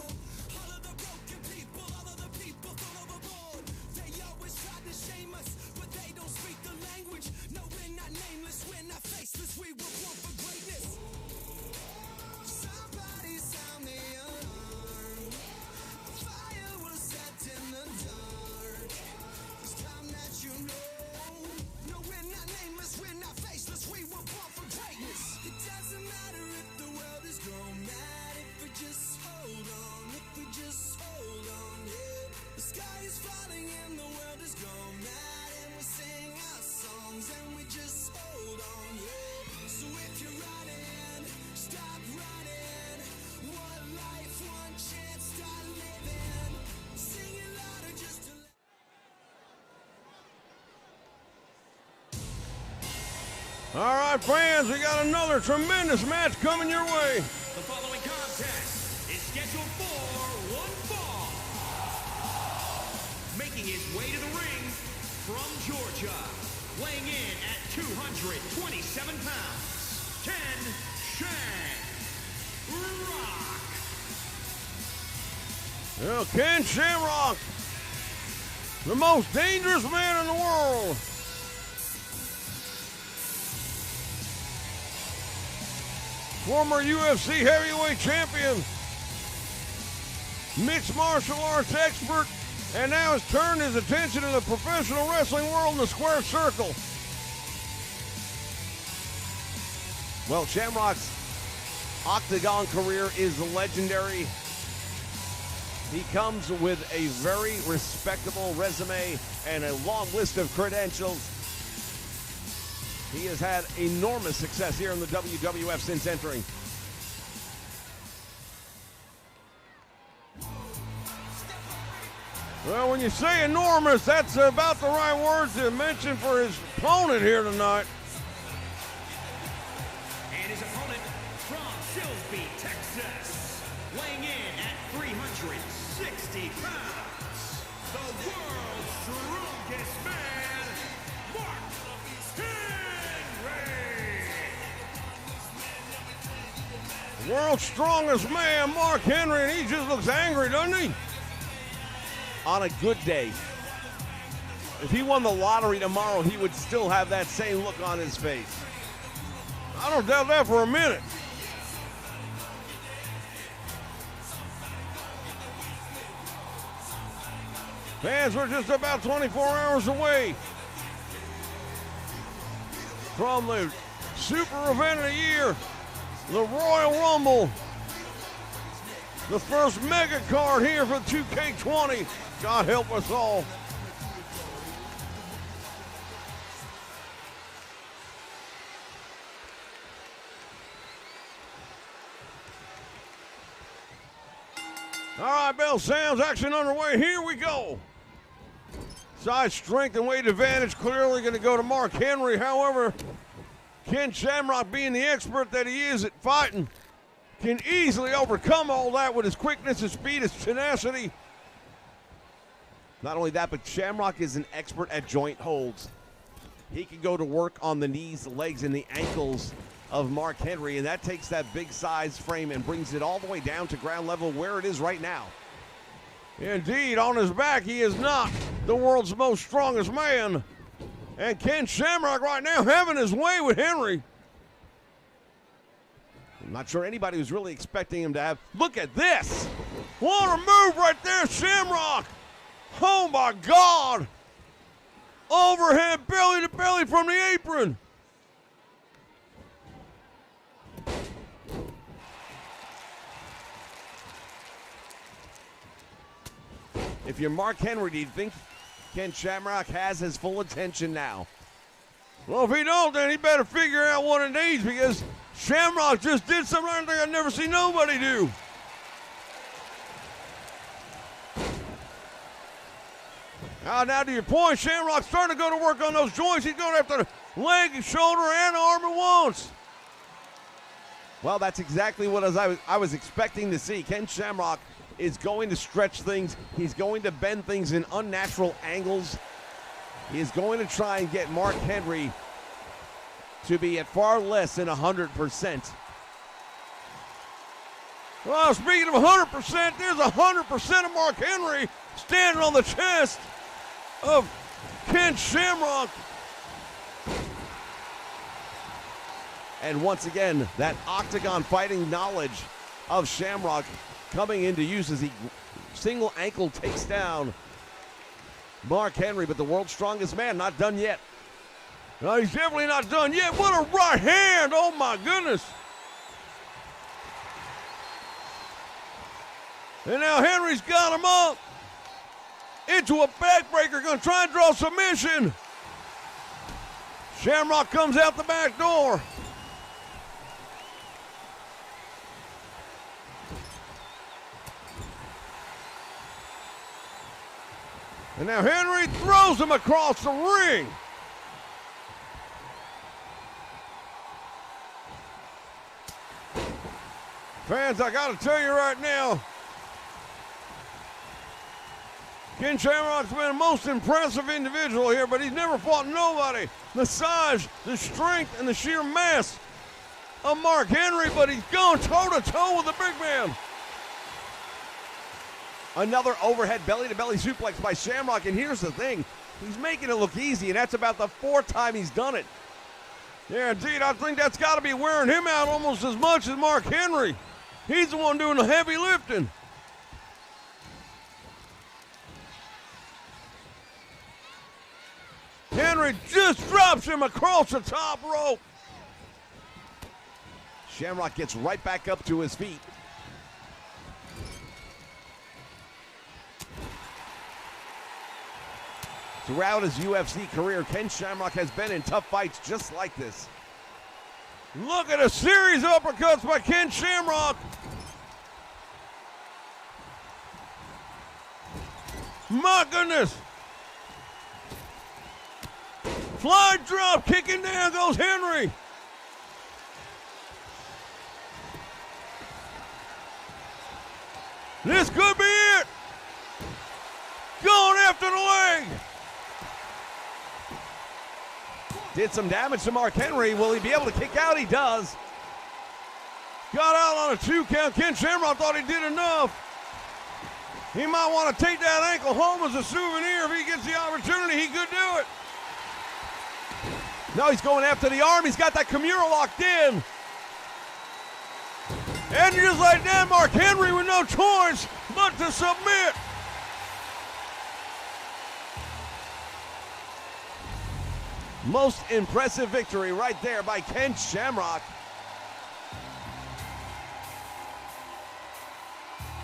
all of the broken people, all of the people thrown overboard. They always try to shame us, but they don't speak the language. No, we're not nameless, we're not faceless, we were born for greatness. Somebody sound the alarm. Fire was set in the dark. It's time that you know. No, we're not nameless, we're not faceless, we were born for greatness. It doesn't matter if the world is gone mad, if we just hold on, if we just hold on, yeah. The sky is falling and the world is gone mad, and we sing our songs and we just hold on, yeah. So if you're running, stop running. One life, one chance, start living. Sing it louder just to let. All right, fans, we got another tremendous match coming your way. The following contest is scheduled for one fall. Making his way to the ring from Georgia, weighing in at 227 pounds, Ken Shamrock. Well, Ken Shamrock, the most dangerous man in the world. Former UFC heavyweight champion, mixed martial arts expert, and now has turned his attention to the professional wrestling world in the square circle. Well, Shamrock's Octagon career is legendary. He comes with a very respectable resume and a long list of credentials. He has had enormous success here in the WWF since entering. Well, when you say enormous, that's about the right word to mention for his opponent here tonight. And his opponent from Silsbee, Texas, weighing in at 360 pounds, the world's strongest man, Mark Henry. World's strongest man, Mark Henry, and he just looks angry, doesn't he? On a good day, if he won the lottery tomorrow, he would still have that same look on his face. I don't doubt that for a minute. Fans, we're just about 24 hours away from the super event of the year, the Royal Rumble. The first mega card here for 2K20. God help us all. All right, bell sounds, action underway. Here we go. Size, strength, and weight advantage clearly going to go to Mark Henry. However, Ken Shamrock, being the expert that he is at fighting, can easily overcome all that with his quickness, his speed, his tenacity. Not only that, but Shamrock is an expert at joint holds. He can go to work on the knees, the legs, and the ankles of Mark Henry, and that takes that big size frame and brings it all the way down to ground level where it is right now. Indeed, on his back, he is not the world's most strongest man. And Ken Shamrock right now having his way with Henry. I'm not sure anybody was really expecting him to have. Look at this! What a move right there, Shamrock! Oh my God! Overhead belly to belly from the apron. If you're Mark Henry, do you think Ken Shamrock has his full attention now? Well, if he don't, then he better figure out what it needs, because Shamrock just did something I think I've never seen nobody do. Now to your point, Shamrock's starting to go to work on those joints. He's going after the leg, shoulder, and arm at once. Well, that's exactly what I was expecting to see. Ken Shamrock is going to stretch things. He's going to bend things in unnatural angles. He is going to try and get Mark Henry to be at far less than 100%. Well, speaking of 100%, there's 100% of Mark Henry standing on the chest of Ken Shamrock. And once again, that octagon fighting knowledge of Shamrock coming into use as he single ankle takes down Mark Henry, but the world's strongest man not done yet. No, he's definitely not done yet. What a right hand! Oh my goodness! And now Henry's got him up into a backbreaker, gonna try and draw submission. Shamrock comes out the back door. And now Henry throws him across the ring. Fans, I gotta tell you right now, Ken Shamrock's been the most impressive individual here, but he's never fought nobody. The size, the strength, and the sheer mass of Mark Henry, but he's going toe-to-toe with the big man. Another overhead belly-to-belly suplex by Shamrock, and here's the thing. He's making it look easy, and that's about the fourth time he's done it. Yeah, indeed, I think that's got to be wearing him out almost as much as Mark Henry. He's the one doing the heavy lifting. Henry just drops him across the top rope. Shamrock gets right back up to his feet. Throughout his UFC career, Ken Shamrock has been in tough fights just like this. Look at a series of uppercuts by Ken Shamrock. My goodness. Fly drop, kicking down goes Henry. This could be it. Going after the leg. Did some damage to Mark Henry. Will he be able to kick out? He does. Got out on a 2 count. Ken Shamrock thought he did enough. He might want to take that ankle home as a souvenir. If he gets the opportunity, he could do it. No, he's going after the arm. He's got that Kimura locked in. And just like that, Mark Henry with no choice but to submit. Most impressive victory right there by Ken Shamrock.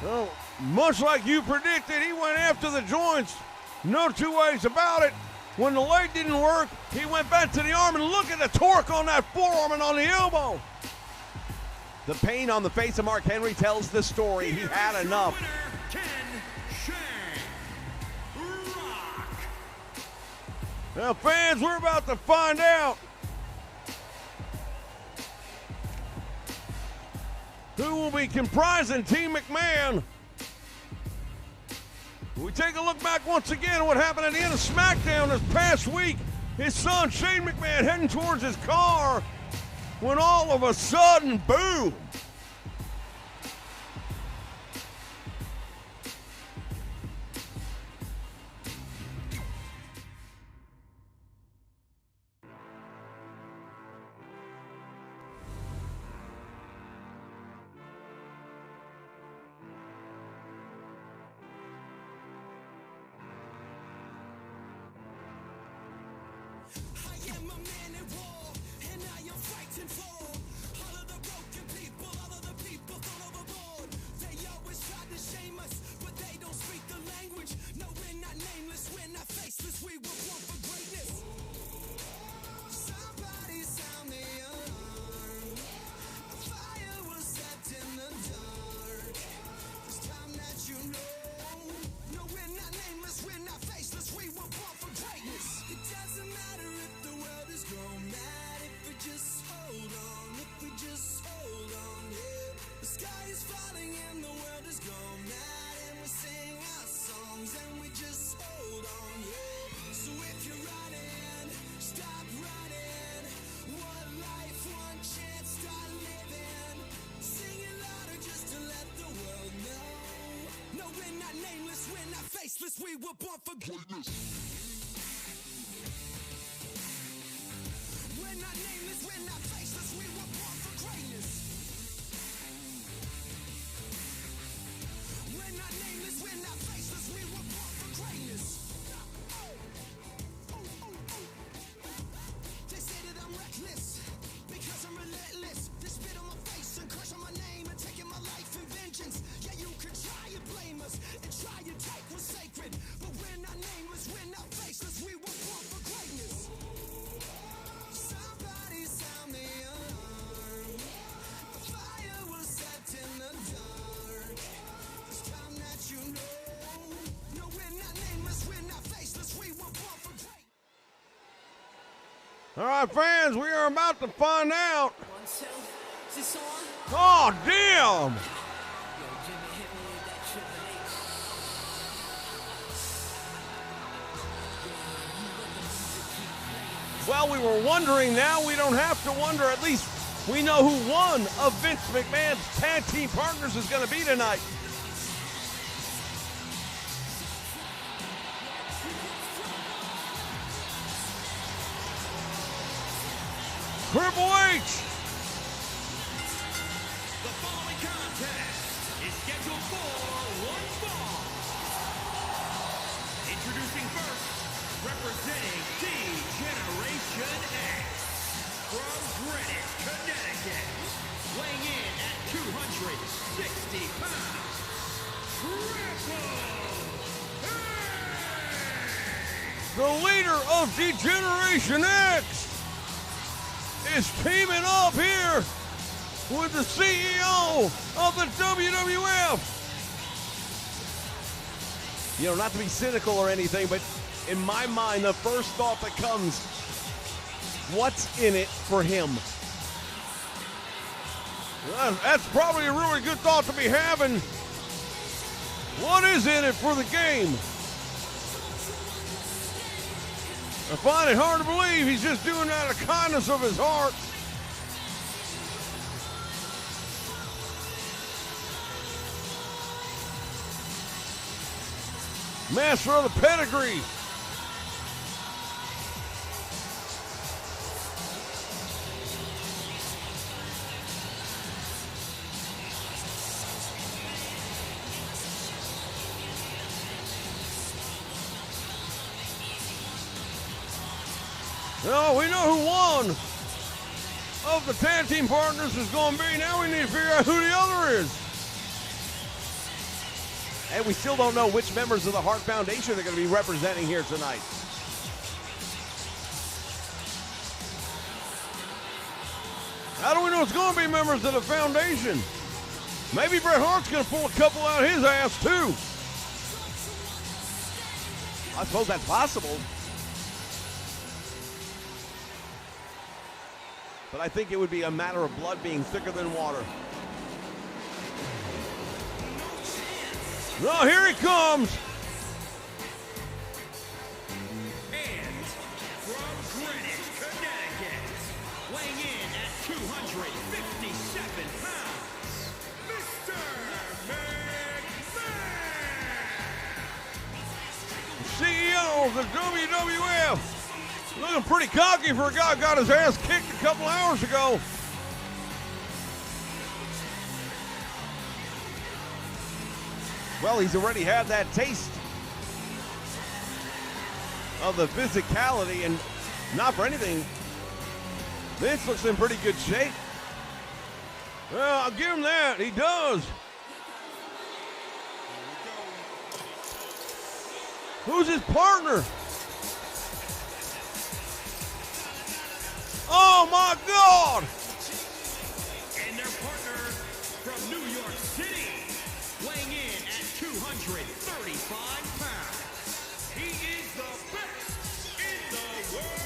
Well, much like you predicted, he went after the joints. No two ways about it. When the leg didn't work, he went back to the arm, and look at the torque on that forearm and on the elbow. The pain on the face of Mark Henry tells the story. He had enough. Winner, Ken Shamrock. Now, fans, we're about to find out who will be comprising Team McMahon. We take a look back once again at what happened at the end of SmackDown this past week. His son, Shane McMahon, heading towards his car when all of a sudden, boom. I am a man at war, and I am fighting for all of the broken people, all of the people thrown overboard. They always try to shame us, but they don't speak the language. No, we're not nameless, we're not faceless, we were born for greatness. Somebody sound the alarm. A fire was set in the dark. It's time that you know. No, we're not nameless, we're not faceless, we were born for greatness. It doesn't matter if the world is grown mad, if we just hold on, if we just hold on, yeah. The sky is falling and the world is gone mad, and we sing our songs and we just hold on, yeah. So if you're running, stop running. One life, one chance, start living. Sing it louder just to let the world know. No, we're not nameless, we're not faceless, we were born for greatness. We're not nameless, we're not faceless, we were born for greatness. We're not nameless, we're not faceless, we were born for greatness. They say that I'm reckless, because I'm relentless. They spit on my face and curse on my name and taking my life in vengeance. Yeah, you can try and blame us and try and take what's sacred, but we're not nameless, we're not faceless, we were born for greatness. Somebody sound the alarm. A fire was set in the dark. It's time that you know. No, we're not nameless, we're not faceless, we were born for greatness. All right, fans, we are about to find out. 1, 2, is this on? Oh, damn. Yo, Jimmy hit me with that Triple H. Well, we were wondering, now we don't have to wonder. At least we know who one of Vince McMahon's tag team partners is going to be tonight. Triple H. The following contest is scheduled for one fall. Introducing first, representing D-Generation X from Greenwich, Connecticut, weighing in at 260 pounds, Triple H! The leader of D-Generation X is teaming up here with the CEO of the WWF. You know, not to be cynical or anything, but in my mind, the first thought that comes, what's in it for him? That's probably a really good thought to be having. What is in it for the game? I find it hard to believe he's just doing that out of kindness of his heart. Master of the pedigree. No, we know who one of the tag team partners is going to be. Now we need to figure out who the other is. And we still don't know which members of the Hart Foundation are going to be representing here tonight. How do we know it's going to be members of the foundation? Maybe Bret Hart's going to pull a couple out his ass, too. I suppose that's possible. But I think it would be a matter of blood being thicker than water. Oh, here he comes. And from Greenwich, Connecticut, weighing in at 257 pounds, Mr. McMahon! CEO of the WWF. Looking pretty cocky for a guy who got his ass kicked a couple hours ago. Well, he's already had that taste of the physicality, and not for anything, Vince looks in pretty good shape. Well, I'll give him that. He does. Who's his partner? Oh, my God. And their partner from New York City, weighing in at 235 pounds. He is the best in the world,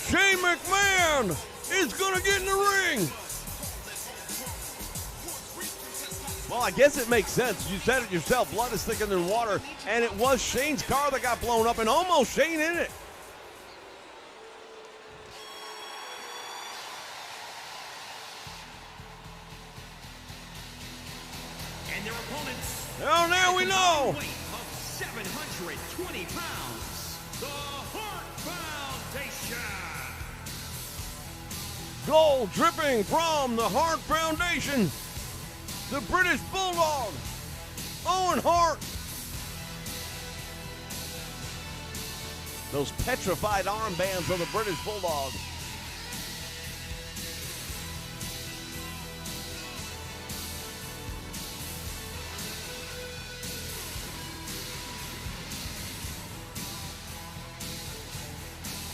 Shane Shane McMahon! McMahon is going to get in the ring. Well, I guess it makes sense. You said it yourself, blood is thicker than water, and it was Shane's car that got blown up, and almost Shane in it. And their opponents, Well, now we know. weight of 720 pounds, the Hart Foundation. Gold dripping from the Hart Foundation. The British Bulldog, Owen Hart. Those petrified armbands of the British Bulldog.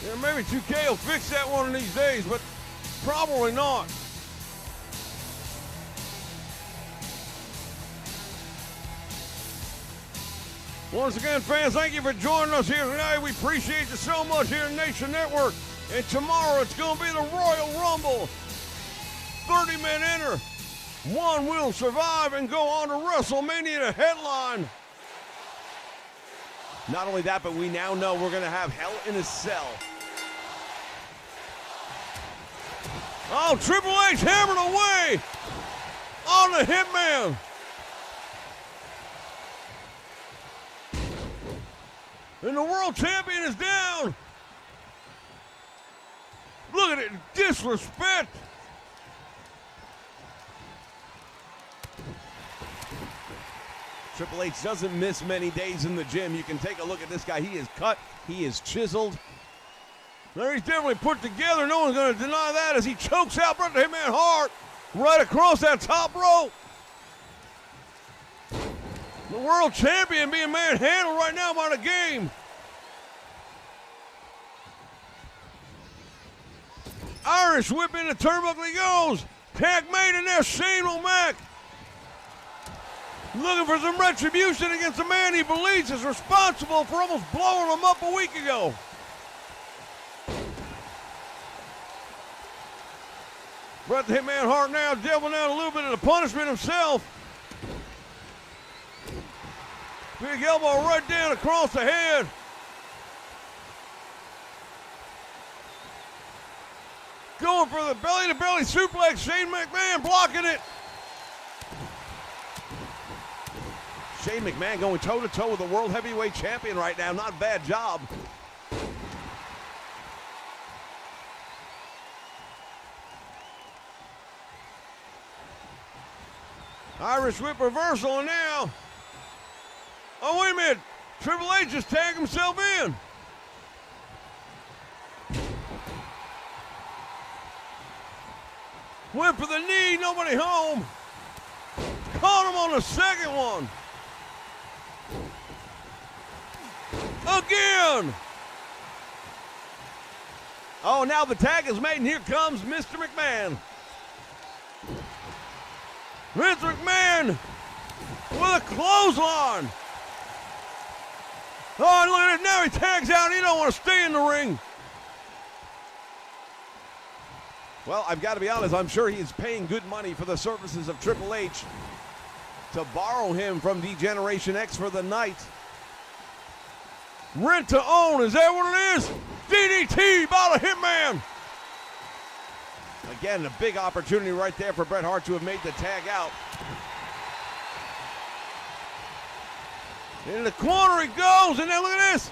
Yeah, maybe 2K will fix that one of these days, but probably not. Once again, fans, thank you for joining us here tonight. We appreciate you so much here in Nation Network. And tomorrow it's going to be the Royal Rumble. 30 men enter. One will survive and go on to WrestleMania to headline. Not only that, but we now know we're going to have Hell in a Cell. Oh, Triple H hammered away on the Hitman. And the world champion is down. Look at it, disrespect. Triple H doesn't miss many days in the gym. You can take a look at this guy. He is cut. He is chiseled. There he's definitely put together. No one's going to deny that as he chokes out Bret the Hitman Hart right across that top rope. The world champion being manhandled right now by the game. Irish whip in the turnbuckle he goes. Tag made in there, Shane O'Mac. Looking for some retribution against the man he believes is responsible for almost blowing him up a week ago. Bret the Hitman Hart now dealing out a little bit of the punishment himself. Big elbow right down across the head. Going for the belly-to-belly suplex. Shane McMahon blocking it. Shane McMahon going toe-to-toe with the World Heavyweight Champion right now. Not a bad job. Irish whip reversal, and now Oh, wait a minute. Triple H just tagged himself in. Went for the knee, nobody home. Caught him on the second one. Again. Oh, now the tag is made, and here comes Mr. McMahon. Mr. McMahon with a clothesline. Oh, look at it. Now he tags out. He don't want to stay in the ring. Well, I've got to be honest. I'm sure he's paying good money for the services of Triple H to borrow him from D-Generation X for the night. Rent to own. Is that what it is? DDT by the Hitman. Again, a big opportunity right there for Bret Hart to have made the tag out. In the corner he goes, and then look at this.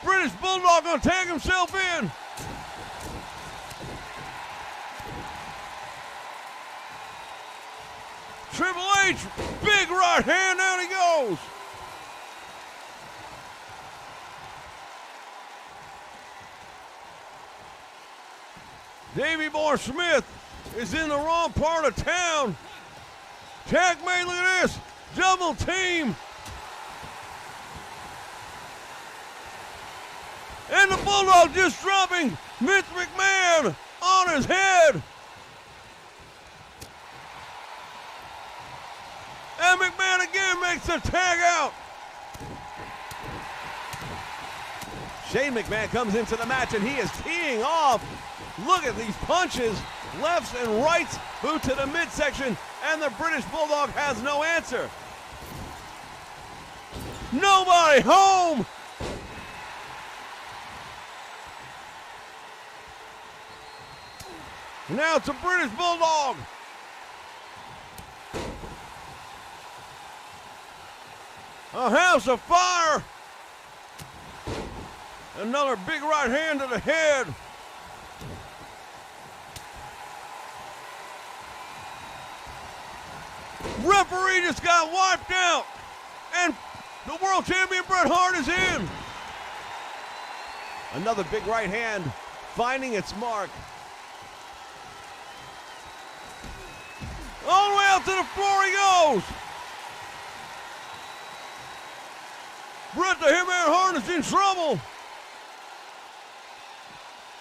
British Bulldog gonna tag himself in. Triple H, big right hand, down he goes. Davey Boy Smith is in the wrong part of town. Tag made, look at this. Double team. And the Bulldog just dropping Vince McMahon on his head. And McMahon again makes the tag out. Shane McMahon comes into the match and he is teeing off. Look at these punches, lefts and rights, boot to the midsection, and the British Bulldog has no answer. Nobody home. Now it's a British Bulldog. A house of fire. Another big right hand to the head. Referee just got wiped out. And the world champion Bret Hart is in. Another big right hand finding its mark. All the way out to the floor he goes. Bret the Hitman Hart is in trouble.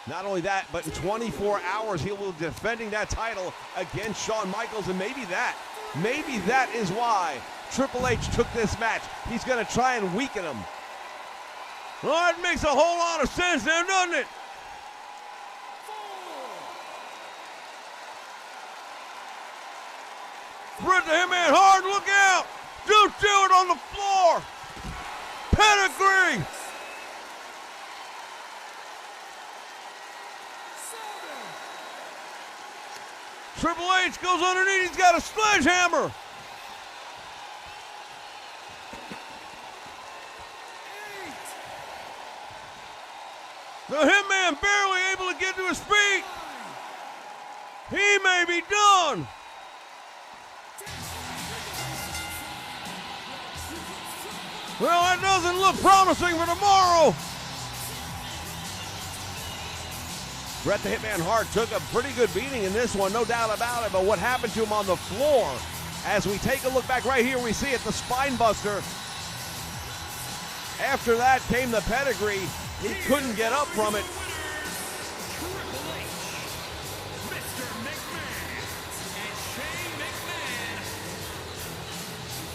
Not only that, but in 24 hours, he will be defending that title against Shawn Michaels, and maybe that is why Triple H took this match. He's going to try and weaken him. Well, that makes a whole lot of sense now, doesn't it? Bret the Hitman Hart, look out! Don't do it on the floor! Pedigree! Triple H goes underneath, he's got a sledgehammer! The Hitman barely able to get to his feet! He may be done! Well, that doesn't look promising for tomorrow. Bret the Hitman Hart took a pretty good beating in this one, no doubt about it, but what happened to him on the floor? As we take a look back right here, we see it, the spine buster. After that came the pedigree. He couldn't get up from it.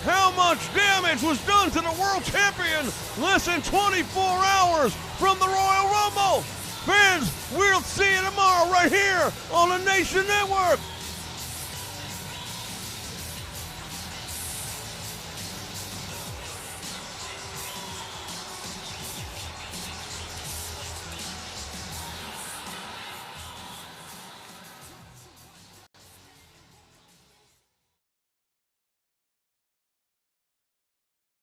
How much damage was done to the world champion less than 24 hours from the Royal Rumble? Fans, we'll see you tomorrow right here on the Nation Network.